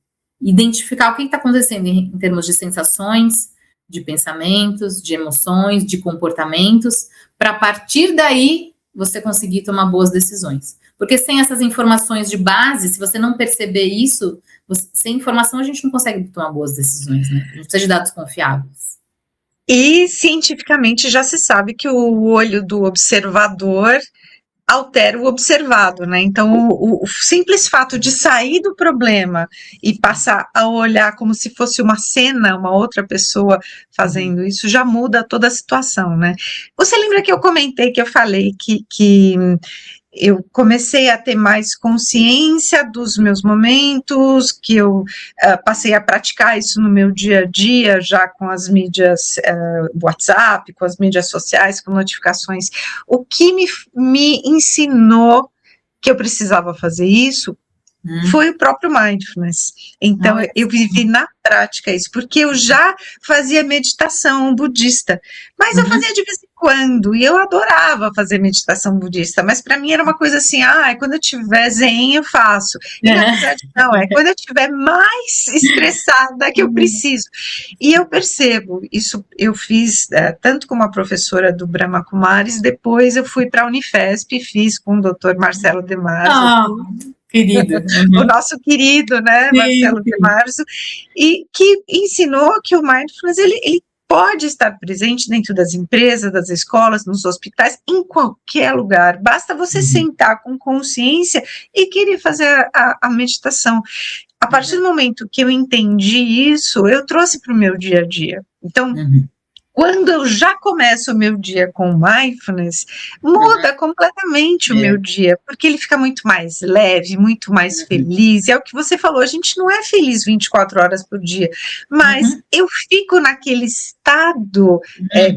identificar o que está acontecendo em termos de sensações, de pensamentos, de emoções, de comportamentos, para a partir daí você conseguir tomar boas decisões. Porque sem essas informações de base, se você não perceber isso, sem informação a gente não consegue tomar boas decisões, né? A gente precisa de dados confiáveis. E cientificamente já se sabe que o olho do observador altera o observado, né? Então, o simples fato de sair do problema e passar a olhar como se fosse uma cena, uma outra pessoa fazendo isso, já muda toda a situação, né? Você lembra que eu comentei, que eu falei que eu comecei a ter mais consciência dos meus momentos, que eu passei a praticar isso no meu dia a dia, já com as mídias WhatsApp, com as mídias sociais, com notificações. O que me ensinou que eu precisava fazer isso foi o próprio mindfulness. Então, eu vivi na prática isso, porque eu já fazia meditação budista, mas eu fazia de vez em quando, e eu adorava fazer meditação budista, mas para mim era uma coisa assim, quando eu tiver zen eu faço, e na verdade não, é quando eu estiver mais estressada que eu preciso, e eu percebo, isso eu fiz tanto com uma professora do Brahma Kumaris, depois eu fui para a Unifesp e fiz com o Dr. Marcelo De Marzo, querido. O nosso querido, né, sim, Marcelo De Marzo, e que ensinou que o mindfulness, ele pode estar presente dentro das empresas, das escolas, nos hospitais, em qualquer lugar, basta você sentar com consciência e querer fazer a meditação. A partir do momento que eu entendi isso, eu trouxe para o meu dia a dia. Então, quando eu já começo o meu dia com mindfulness, muda completamente o meu dia, porque ele fica muito mais leve, muito mais feliz, é o que você falou, a gente não é feliz 24 horas por dia, mas eu fico naquele estado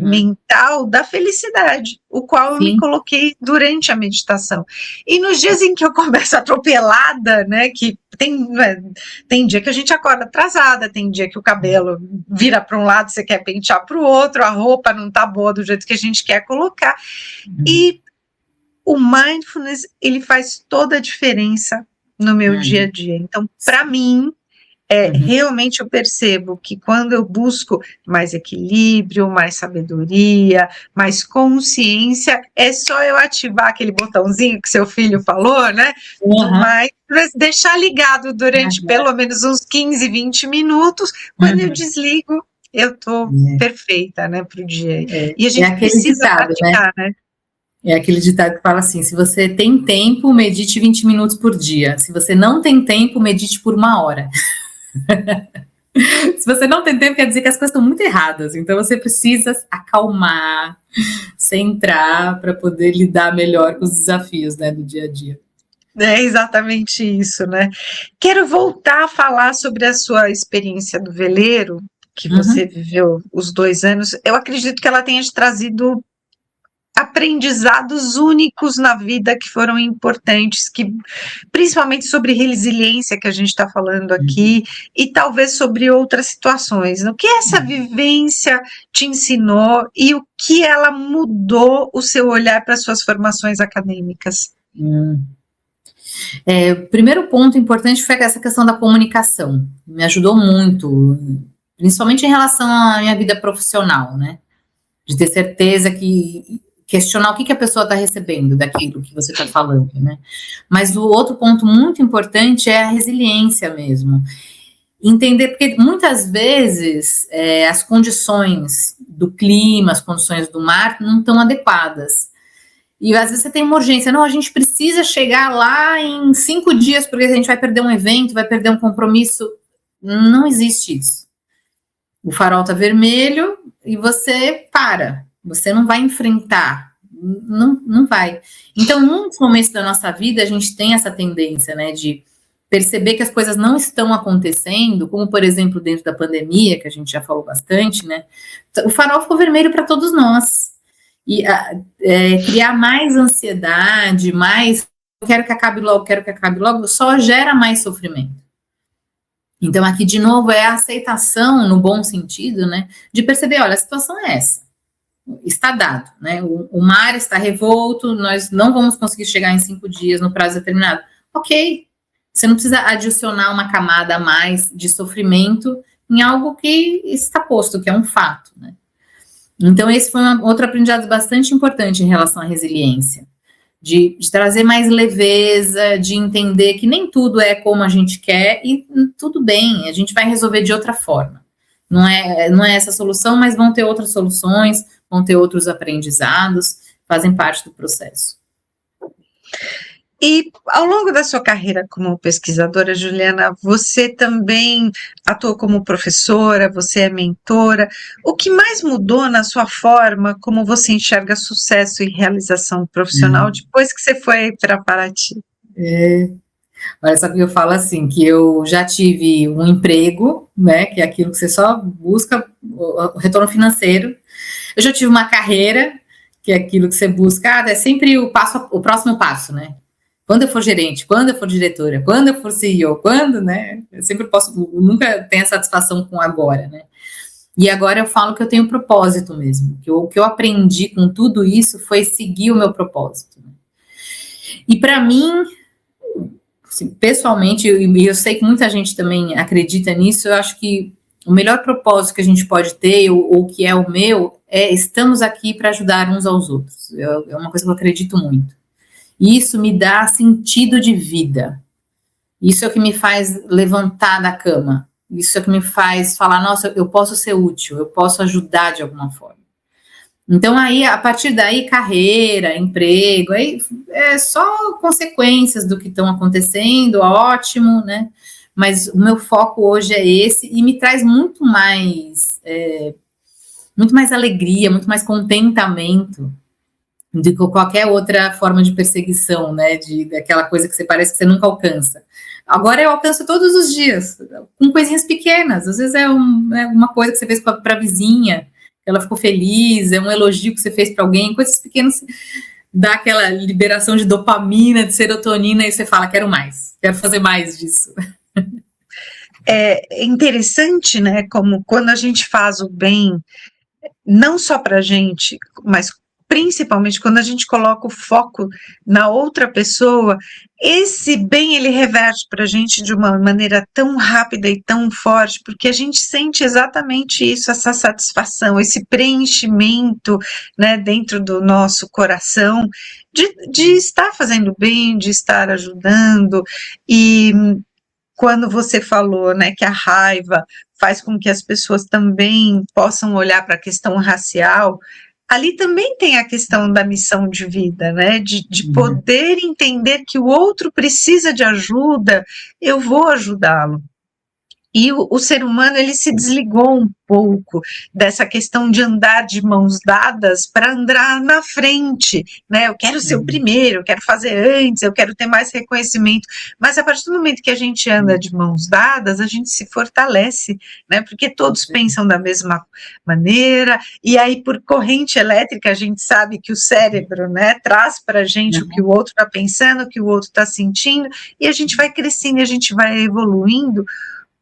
mental da felicidade, o qual eu me coloquei durante a meditação. E nos dias em que eu começo atropelada, né, que tem dia que a gente acorda atrasada, tem dia que o cabelo vira para um lado, você quer pentear para o outro, a roupa não tá boa do jeito que a gente quer colocar. E o mindfulness, ele faz toda a diferença no meu dia a dia. Então, para mim, realmente eu percebo que quando eu busco mais equilíbrio, mais sabedoria, mais consciência, é só eu ativar aquele botãozinho que seu filho falou, né? Mas deixar ligado durante pelo menos uns 15, 20 minutos, quando eu desligo, eu tô perfeita, né, pro dia. E a gente precisa praticar, né? É aquele ditado que fala assim, se você tem tempo, medite 20 minutos por dia. Se você não tem tempo, medite por 1 hora. Se você não tem tempo, quer dizer que as coisas estão muito erradas. Então você precisa acalmar, centrar para poder lidar melhor com os desafios, né, do dia a dia. É exatamente isso, né? Quero voltar a falar sobre a sua experiência do veleiro, que você viveu os 2 anos. Eu acredito que ela tenha te trazido aprendizados únicos na vida que foram importantes, que principalmente sobre resiliência que a gente está falando aqui, e talvez sobre outras situações. O que essa vivência te ensinou e o que ela mudou o seu olhar para as suas formações acadêmicas? O primeiro ponto importante foi essa questão da comunicação. Me ajudou muito, principalmente em relação à minha vida profissional, né? De ter certeza que questionar o que a pessoa está recebendo daquilo que você está falando, né? Mas o outro ponto muito importante é a resiliência mesmo. Entender, porque muitas vezes as condições do clima, as condições do mar não estão adequadas. E às vezes você tem uma urgência, não, a gente precisa chegar lá em 5 dias, porque a gente vai perder um evento, vai perder um compromisso. Não existe isso. O farol está vermelho e você para. Você não vai enfrentar, não vai. Então, em muitos momentos da nossa vida, a gente tem essa tendência, né, de perceber que as coisas não estão acontecendo, como, por exemplo, dentro da pandemia, que a gente já falou bastante, né, o farol ficou vermelho para todos nós. E criar mais ansiedade, mais, quero que acabe logo, só gera mais sofrimento. Então, aqui, de novo, é a aceitação, no bom sentido, né, de perceber, olha, a situação é essa. Está dado, né? O mar está revolto, nós não vamos conseguir chegar em 5 dias no prazo determinado. Ok, você não precisa adicionar uma camada a mais de sofrimento em algo que está posto, que é um fato, né? Então, esse foi outro aprendizado bastante importante em relação à resiliência, de trazer mais leveza, de entender que nem tudo é como a gente quer e tudo bem, a gente vai resolver de outra forma. Não é essa a solução, mas vão ter outras soluções, vão ter outros aprendizados, fazem parte do processo. E ao longo da sua carreira como pesquisadora, Juliana, você também atuou como professora, você é mentora. O que mais mudou na sua forma, como você enxerga sucesso e realização profissional depois que você foi para Paraty? Olha, só que eu falo assim, que eu já tive um emprego, né, que é aquilo que você só busca, o retorno financeiro. Eu já tive uma carreira, que é aquilo que você busca, é sempre o próximo passo, né? Quando eu for gerente, quando eu for diretora, quando eu for CEO, quando, né? Eu sempre nunca tenho a satisfação com agora, né? E agora eu falo que eu tenho propósito mesmo, que o que eu aprendi com tudo isso foi seguir o meu propósito. Né? E para mim, assim, pessoalmente, e eu sei que muita gente também acredita nisso, eu acho que o melhor propósito que a gente pode ter, ou que é o meu, estamos aqui para ajudar uns aos outros. É uma coisa que eu acredito muito. E isso me dá sentido de vida. Isso é o que me faz levantar da cama. Isso é o que me faz falar, nossa, eu posso ser útil, eu posso ajudar de alguma forma. Então, aí, a partir daí, carreira, emprego, aí é só consequências do que estão acontecendo, ótimo, né? Mas o meu foco hoje é esse e me traz muito mais alegria, muito mais contentamento do que qualquer outra forma de perseguição, né? Daquela coisa que você parece que você nunca alcança. Agora eu alcanço todos os dias, com coisinhas pequenas. Às vezes é uma coisa que você fez para a vizinha, ela ficou feliz, é um elogio que você fez para alguém, coisas pequenas, dá aquela liberação de dopamina, de serotonina, e você fala, quero mais, quero fazer mais disso. É interessante, né, como quando a gente faz o bem, não só para a gente, mas principalmente quando a gente coloca o foco na outra pessoa, esse bem ele reverte para a gente de uma maneira tão rápida e tão forte, porque a gente sente exatamente isso, essa satisfação, esse preenchimento, né, dentro do nosso coração, de estar fazendo bem, de estar ajudando. E quando você falou, né, que a raiva faz com que as pessoas também possam olhar para a questão racial, ali também tem a questão da missão de vida, né? De poder entender que o outro precisa de ajuda, eu vou ajudá-lo. E o ser humano, ele se desligou um pouco dessa questão de andar de mãos dadas para andar na frente, né? Eu quero ser o primeiro, eu quero fazer antes, eu quero ter mais reconhecimento. Mas a partir do momento que a gente anda de mãos dadas, a gente se fortalece, né? Porque todos pensam da mesma maneira, e aí por corrente elétrica a gente sabe que o cérebro, né, traz para a gente o que o outro está pensando, o que o outro está sentindo, e a gente vai crescendo, a gente vai evoluindo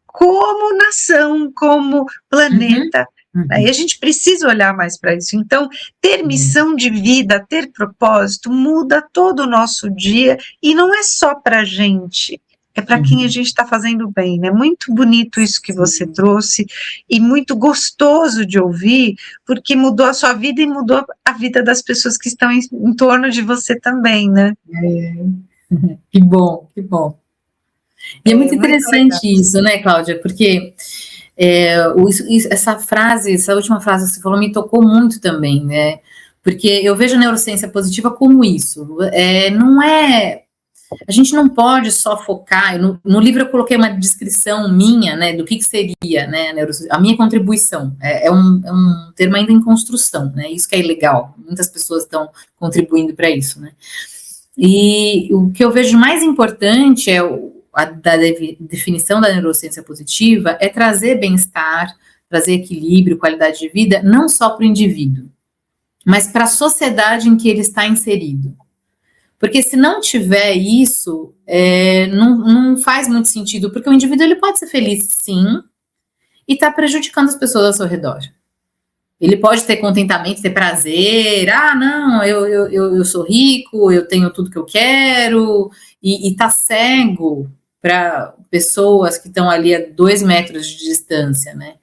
como nação, como planeta, né? E a gente precisa olhar mais para isso. Então, ter missão de vida, ter propósito, muda todo o nosso dia, e não é só para a gente, é para quem a gente está fazendo bem, né? Muito bonito isso que você trouxe, e muito gostoso de ouvir, porque mudou a sua vida e mudou a vida das pessoas que estão em torno de você também, né? Que bom, que bom. E é muito interessante isso, né, Cláudia? Porque essa frase, essa última frase que você falou, me tocou muito também, né? Porque eu vejo a neurociência positiva como isso. Não é... A gente não pode só focar... No livro eu coloquei uma descrição minha, né, do que seria, né, a minha contribuição. É um termo ainda em construção, né? Isso que é legal. Muitas pessoas estão contribuindo para isso, né? E o que eu vejo mais importante da definição da neurociência positiva é trazer bem-estar, trazer equilíbrio, qualidade de vida, não só para o indivíduo, mas para a sociedade em que ele está inserido. Porque se não tiver isso, não faz muito sentido, porque o indivíduo ele pode ser feliz, sim, e está prejudicando as pessoas ao seu redor. Ele pode ter contentamento, ter prazer, não, eu sou rico, eu tenho tudo que eu quero, e tá cego para pessoas que estão ali a 2 metros de distância, né?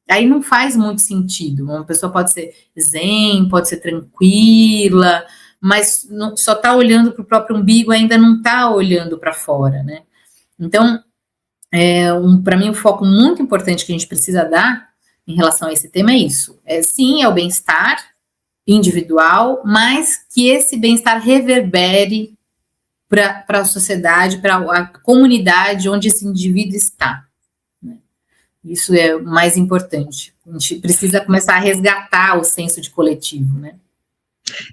Aí não faz muito sentido. Uma pessoa pode ser zen, pode ser tranquila, mas só está olhando para o próprio umbigo, ainda não está olhando para fora, né? Então, para mim, um foco muito importante que a gente precisa dar em relação a esse tema é isso. Sim, é o bem-estar individual, mas que esse bem-estar reverbere para a sociedade, para a comunidade onde esse indivíduo está. Né? Isso é o mais importante. A gente precisa começar a resgatar o senso de coletivo, né?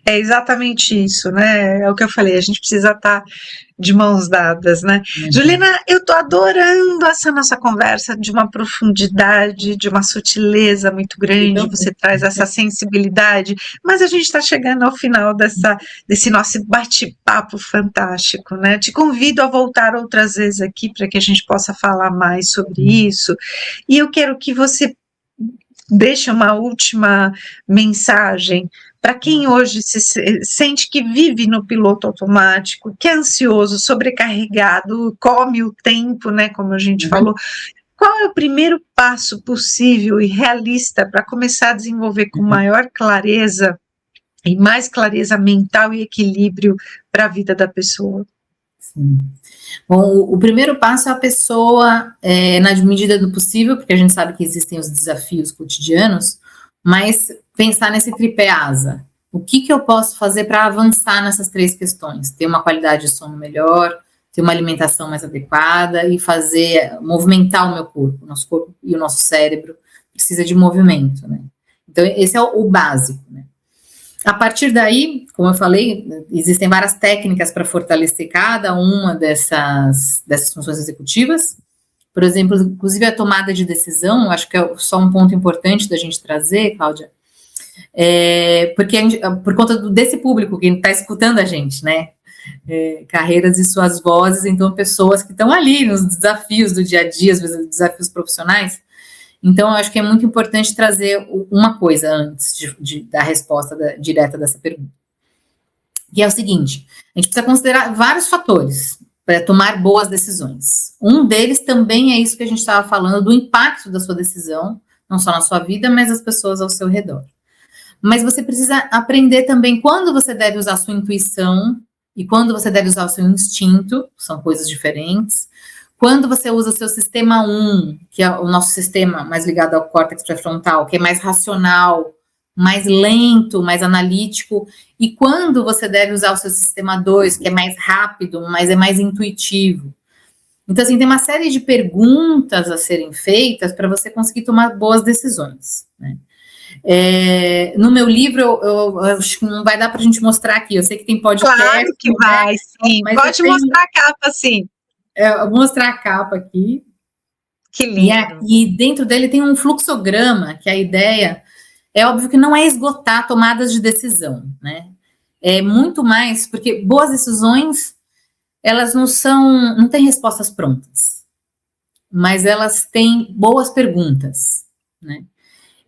É exatamente isso, né? É o que eu falei, a gente precisa estar de mãos dadas, né? Juliana, eu estou adorando essa nossa conversa, de uma profundidade, de uma sutileza muito grande, você traz essa sensibilidade, mas a gente está chegando ao final desse nosso bate-papo fantástico, né? Te convido a voltar outras vezes aqui para que a gente possa falar mais sobre isso, e eu quero que você deixe uma última mensagem para quem hoje se sente que vive no piloto automático, que é ansioso, sobrecarregado, come o tempo, né, como a gente falou. Qual é o primeiro passo possível e realista para começar a desenvolver com maior clareza e mais clareza mental e equilíbrio para a vida da pessoa? Sim. Bom, o primeiro passo é a pessoa, na medida do possível, porque a gente sabe que existem os desafios cotidianos, mas pensar nesse tripé asa. O que eu posso fazer para avançar nessas 3 questões? Ter uma qualidade de sono melhor, ter uma alimentação mais adequada e movimentar o meu corpo. O nosso corpo e o nosso cérebro precisa de movimento, né? Então, esse é o básico, né? A partir daí, como eu falei, existem várias técnicas para fortalecer cada uma dessas funções executivas. Por exemplo, inclusive a tomada de decisão, acho que é só um ponto importante da gente trazer, Cláudia, porque por conta desse público que está escutando a gente, né? Carreiras e suas vozes, então pessoas que estão ali nos desafios do dia a dia, às vezes desafios profissionais. Então, eu acho que é muito importante trazer uma coisa antes da resposta direta dessa pergunta. Que é o seguinte, a gente precisa considerar vários fatores para tomar boas decisões. Um deles também é isso que a gente estava falando, do impacto da sua decisão, não só na sua vida, mas as pessoas ao seu redor. Mas você precisa aprender também quando você deve usar a sua intuição e quando você deve usar o seu instinto, são coisas diferentes. Quando você usa o seu sistema 1, que é o nosso sistema mais ligado ao córtex pré-frontal, que é mais racional, mais lento, mais analítico, e quando você deve usar o seu sistema 2, que é mais rápido, mas é mais intuitivo. Então, assim, tem uma série de perguntas a serem feitas para você conseguir tomar boas decisões, né? No meu livro, eu acho que não vai dar para a gente mostrar aqui. Eu sei que tem podcast. Claro que vai, sim. Pode mostrar a capa, sim. Eu vou mostrar a capa aqui. Que lindo. E dentro dele tem um fluxograma, que a ideia é óbvio que não é esgotar tomadas de decisão, né? É muito mais, porque boas decisões, elas não têm respostas prontas, mas elas têm boas perguntas, né?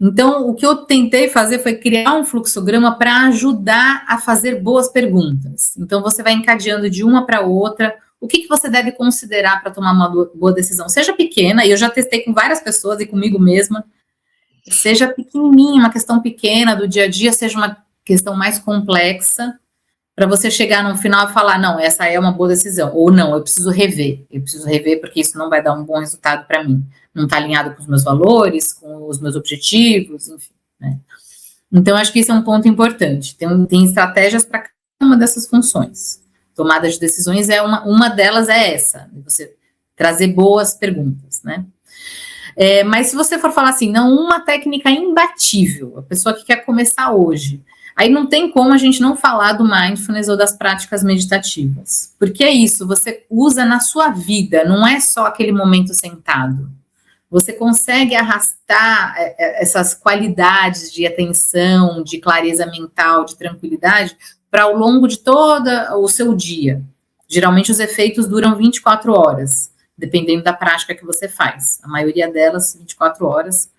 Então, o que eu tentei fazer foi criar um fluxograma para ajudar a fazer boas perguntas. Então, você vai encadeando de uma para outra. O que você deve considerar para tomar uma boa decisão? Seja pequena, e eu já testei com várias pessoas e comigo mesma. Seja pequenininha, uma questão pequena do dia a dia, seja uma questão mais complexa, para você chegar no final e falar, não, essa é uma boa decisão. Ou não, eu preciso rever porque isso não vai dar um bom resultado para mim. Não está alinhado com os meus valores, com os meus objetivos, enfim, né? Então, acho que isso é um ponto importante. Tem estratégias para cada uma dessas funções. Tomada de decisões uma delas é essa, você trazer boas perguntas, né? Mas se você for falar assim, não, uma técnica imbatível, a pessoa que quer começar hoje, aí não tem como a gente não falar do mindfulness ou das práticas meditativas. Porque é isso, você usa na sua vida, não é só aquele momento sentado. Você consegue arrastar essas qualidades de atenção, de clareza mental, de tranquilidade, para ao longo de todo o seu dia. Geralmente os efeitos duram 24 horas, dependendo da prática que você faz. A maioria delas, 24 horas.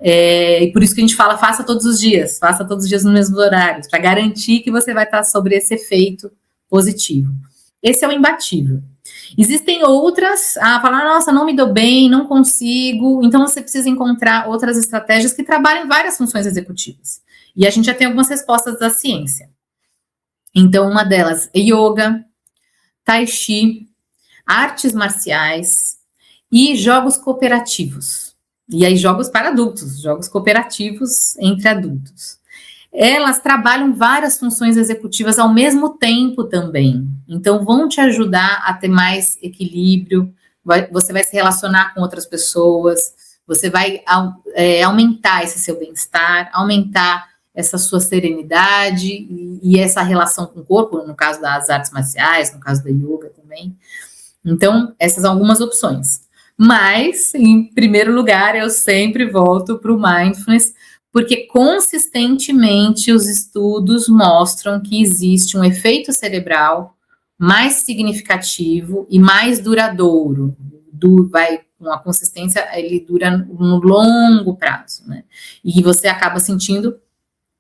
E por isso que a gente fala, faça todos os dias nos mesmos horários, para garantir que você vai estar sobre esse efeito positivo. Esse é o imbatível. Existem outras, falar, nossa, não me dou bem, não consigo, então você precisa encontrar outras estratégias que trabalhem várias funções executivas. E a gente já tem algumas respostas da ciência. Então, uma delas é yoga, tai chi, artes marciais e jogos cooperativos. E aí, jogos para adultos, jogos cooperativos entre adultos. Elas trabalham várias funções executivas ao mesmo tempo também. Então, vão te ajudar a ter mais equilíbrio, você vai se relacionar com outras pessoas, você vai aumentar esse seu bem-estar, aumentar essa sua serenidade e essa relação com o corpo, no caso das artes marciais, no caso da yoga também. Então, essas são algumas opções. Mas, em primeiro lugar, eu sempre volto para o mindfulness, porque consistentemente os estudos mostram que existe um efeito cerebral mais significativo e mais duradouro. Com a consistência, ele dura no longo prazo, né? E você acaba sentindo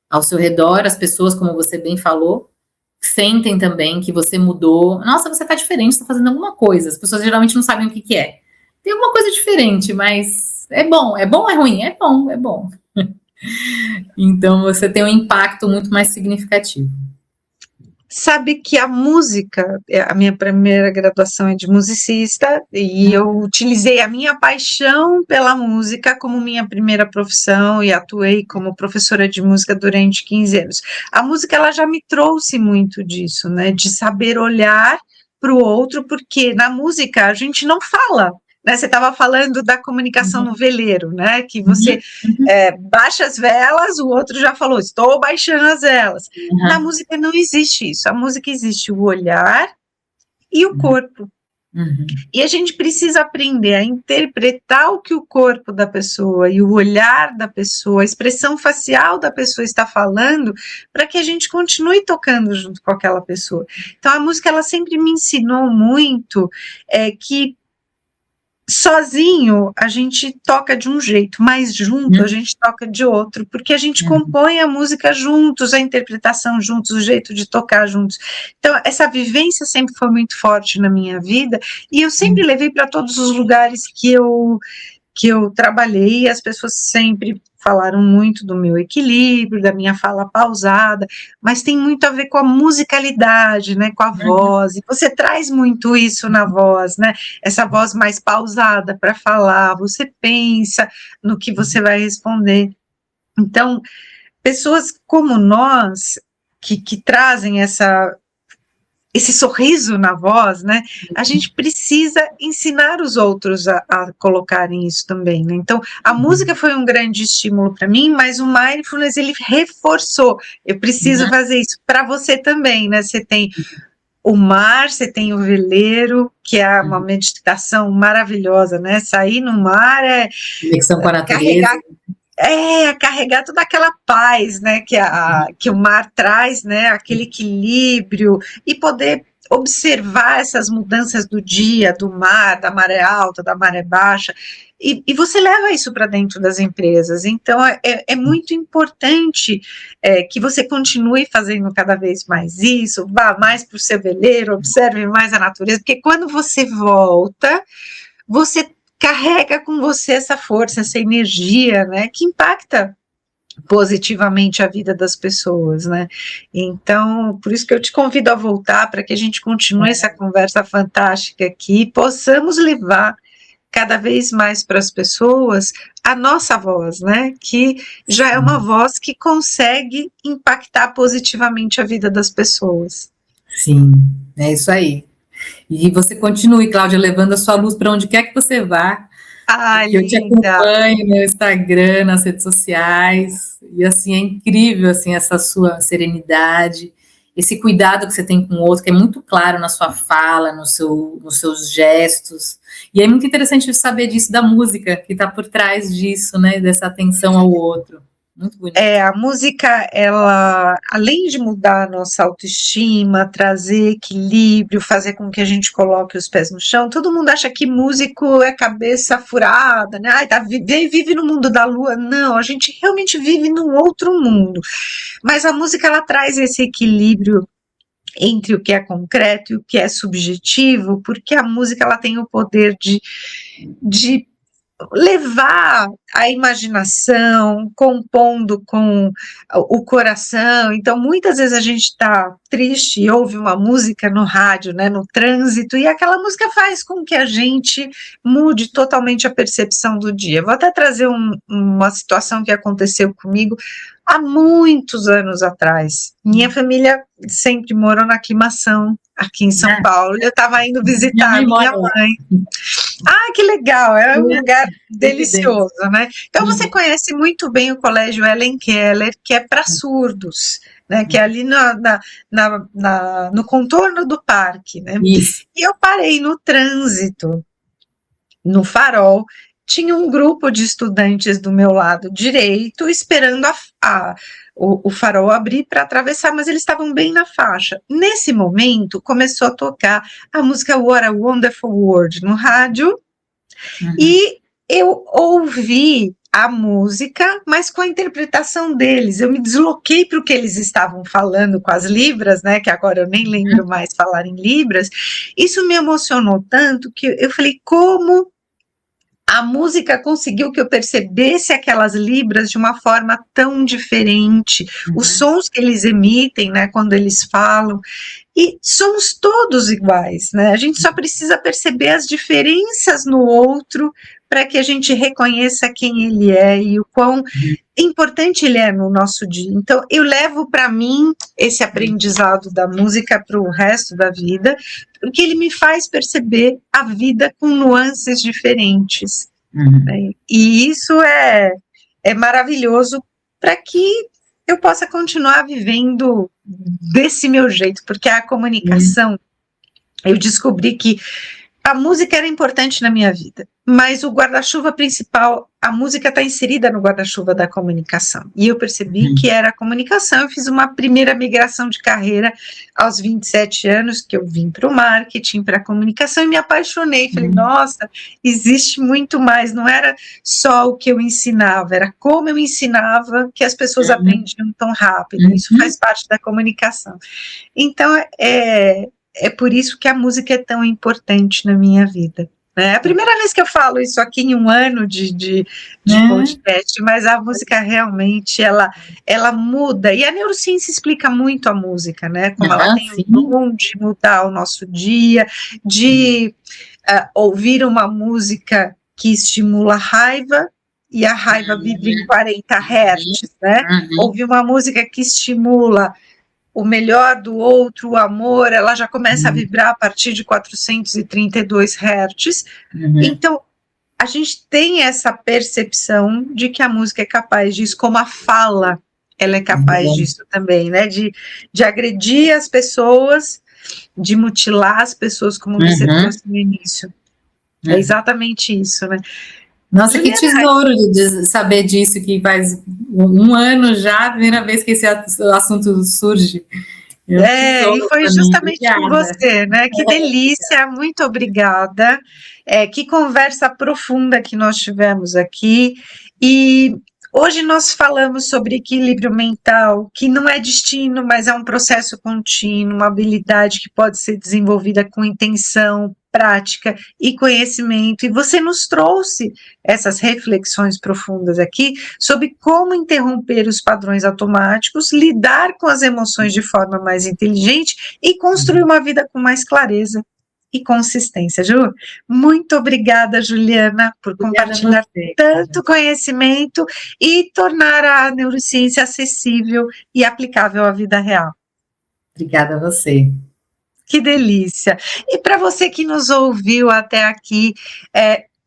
ao seu redor, as pessoas, como você bem falou, sentem também que você mudou. Nossa, você está diferente, está fazendo alguma coisa. As pessoas geralmente não sabem o que é. Tem alguma coisa diferente, mas é bom ou é ruim? É bom. Então, você tem um impacto muito mais significativo. Sabe que a música, a minha primeira graduação é de musicista, e eu utilizei a minha paixão pela música como minha primeira profissão e atuei como professora de música durante 15 anos. A música, ela já me trouxe muito disso, né, de saber olhar para o outro, porque na música a gente não fala, né? Você estava falando da comunicação no veleiro, né? Que você baixa as velas, o outro já falou, estou baixando as velas. Na música não existe isso. A música existe o olhar e o corpo. E a gente precisa aprender a interpretar o que o corpo da pessoa e o olhar da pessoa, a expressão facial da pessoa está falando, para que a gente continue tocando junto com aquela pessoa. Então, a música, ela sempre me ensinou muito que sozinho a gente toca de um jeito, mas junto a gente toca de outro, porque a gente compõe a música juntos, a interpretação juntos, o jeito de tocar juntos. Então, essa vivência sempre foi muito forte na minha vida, e eu sempre levei para todos os lugares que eu trabalhei, e as pessoas sempre falaram muito do meu equilíbrio, da minha fala pausada, mas tem muito a ver com a musicalidade, né, com a voz, e você traz muito isso na voz, né, essa voz mais pausada para falar, você pensa no que você vai responder. Então, pessoas como nós, que trazem esse sorriso na voz, né? A gente precisa ensinar os outros a colocarem isso também, né? Então, a música foi um grande estímulo para mim, mas o mindfulness, ele reforçou. Eu preciso fazer isso para você também, né? Você tem o mar, você tem o veleiro, que é uma meditação maravilhosa, né? Sair no mar é Conexão com a natureza. Carregar toda aquela paz, né, que o mar traz, né, aquele equilíbrio, e poder observar essas mudanças do dia, do mar, da maré alta, da maré baixa, e você leva isso para dentro das empresas. Então, é muito importante que você continue fazendo cada vez mais isso, vá mais para o seu veleiro, observe mais a natureza, porque quando você volta, você carrega com você essa força, essa energia, né, que impacta positivamente a vida das pessoas, né? Então, por isso que eu te convido a voltar, para que a gente continue essa conversa fantástica aqui, possamos levar cada vez mais para as pessoas a nossa voz, né? Que já é uma voz que consegue impactar positivamente a vida das pessoas. Sim, é isso aí. E você continue, Cláudia, levando a sua luz para onde quer que você vá. Eu te acompanho no Instagram, nas redes sociais, e assim, é incrível, assim, essa sua serenidade, esse cuidado que você tem com o outro, que é muito claro na sua fala, nos seus gestos, e é muito interessante saber disso da música, que está por trás disso, né, dessa atenção ao outro. Muito bonito. A música, ela, além de mudar a nossa autoestima, trazer equilíbrio, fazer com que a gente coloque os pés no chão, todo mundo acha que músico é cabeça furada, né? Vive no mundo da lua. Não, a gente realmente vive num outro mundo. Mas a música, ela traz esse equilíbrio entre o que é concreto e o que é subjetivo, porque a música, ela tem o poder de levar a imaginação, compondo com o coração. Então, muitas vezes a gente está triste e ouve uma música no rádio, né, no trânsito, e aquela música faz com que a gente mude totalmente a percepção do dia. Vou até trazer uma situação que aconteceu comigo há muitos anos atrás. Minha família sempre morou na Aclimação, aqui em São Paulo. Eu estava indo visitar minha mãe. Ah, que legal, é um lugar delicioso, né? Então, você conhece muito bem o Colégio Helen Keller, que é para surdos, né? Que é ali no contorno do parque, né? Isso. E eu parei no trânsito, no farol, tinha um grupo de estudantes do meu lado direito, esperando o farol abrir para atravessar, mas eles estavam bem na faixa. Nesse momento, começou a tocar a música What a Wonderful World no rádio, e eu ouvi a música, mas com a interpretação deles. Eu me desloquei para o que eles estavam falando com as libras, né, que agora eu nem lembro mais falar em libras. Isso me emocionou tanto que eu falei, como a música conseguiu que eu percebesse aquelas libras de uma forma tão diferente, os sons que eles emitem, né, quando eles falam, e somos todos iguais, né, a gente só precisa perceber as diferenças no outro para que a gente reconheça quem ele é e o quão importante ele é no nosso dia. Então, eu levo para mim esse aprendizado da música para o resto da vida, porque ele me faz perceber a vida com nuances diferentes. Né? E isso é maravilhoso para que eu possa continuar vivendo desse meu jeito, porque a comunicação, eu descobri que a música era importante na minha vida, mas o guarda-chuva principal, a música está inserida no guarda-chuva da comunicação. E eu percebi que era a comunicação. Eu fiz uma primeira migração de carreira aos 27 anos, que eu vim para o marketing, para a comunicação, e me apaixonei. Falei, nossa, existe muito mais. Não era só o que eu ensinava, era como eu ensinava que as pessoas aprendiam tão rápido. Isso faz parte da comunicação. Então, é por isso que a música é tão importante na minha vida. É a primeira vez que eu falo isso aqui em um ano de podcast, mas a música realmente, ela muda, e a neurociência explica muito a música, né, como ela tem o dom de mudar o nosso dia, de ouvir uma música que estimula a raiva, e a raiva vibra em 40 Hz, né, ouvir uma música que estimula o melhor do outro, o amor, ela já começa a vibrar a partir de 432 Hz. Então, a gente tem essa percepção de que a música é capaz disso, como a fala, ela é capaz disso também, né? De agredir as pessoas, de mutilar as pessoas, como você trouxe no início. É exatamente isso, né? Nossa, Juliana, que tesouro de saber disso, que faz um ano já, a primeira vez que esse assunto surge. E foi justamente com você, né? Que delícia, muito obrigada. Que conversa profunda que nós tivemos aqui. E hoje nós falamos sobre equilíbrio mental, que não é destino, mas é um processo contínuo, uma habilidade que pode ser desenvolvida com intenção, prática e conhecimento, e você nos trouxe essas reflexões profundas aqui sobre como interromper os padrões automáticos, lidar com as emoções de forma mais inteligente e construir uma vida com mais clareza e consistência. Ju, muito obrigada, Juliana, por compartilhar tanto conhecimento e tornar a neurociência acessível e aplicável à vida real. Obrigada a você. Que delícia! E para você que nos ouviu até aqui,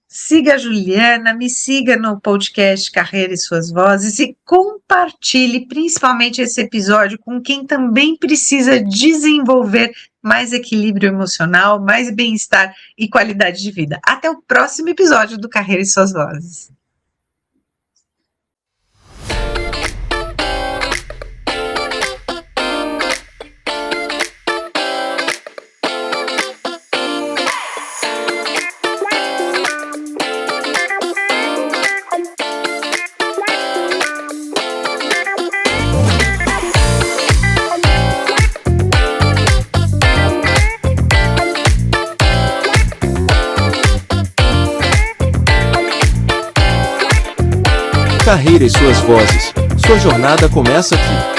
siga a Juliana, me siga no podcast Carreira e Suas Vozes e compartilhe principalmente esse episódio com quem também precisa desenvolver mais equilíbrio emocional, mais bem-estar e qualidade de vida. Até o próximo episódio do Carreira e Suas Vozes. Carreira e Suas Vozes. Sua jornada começa aqui.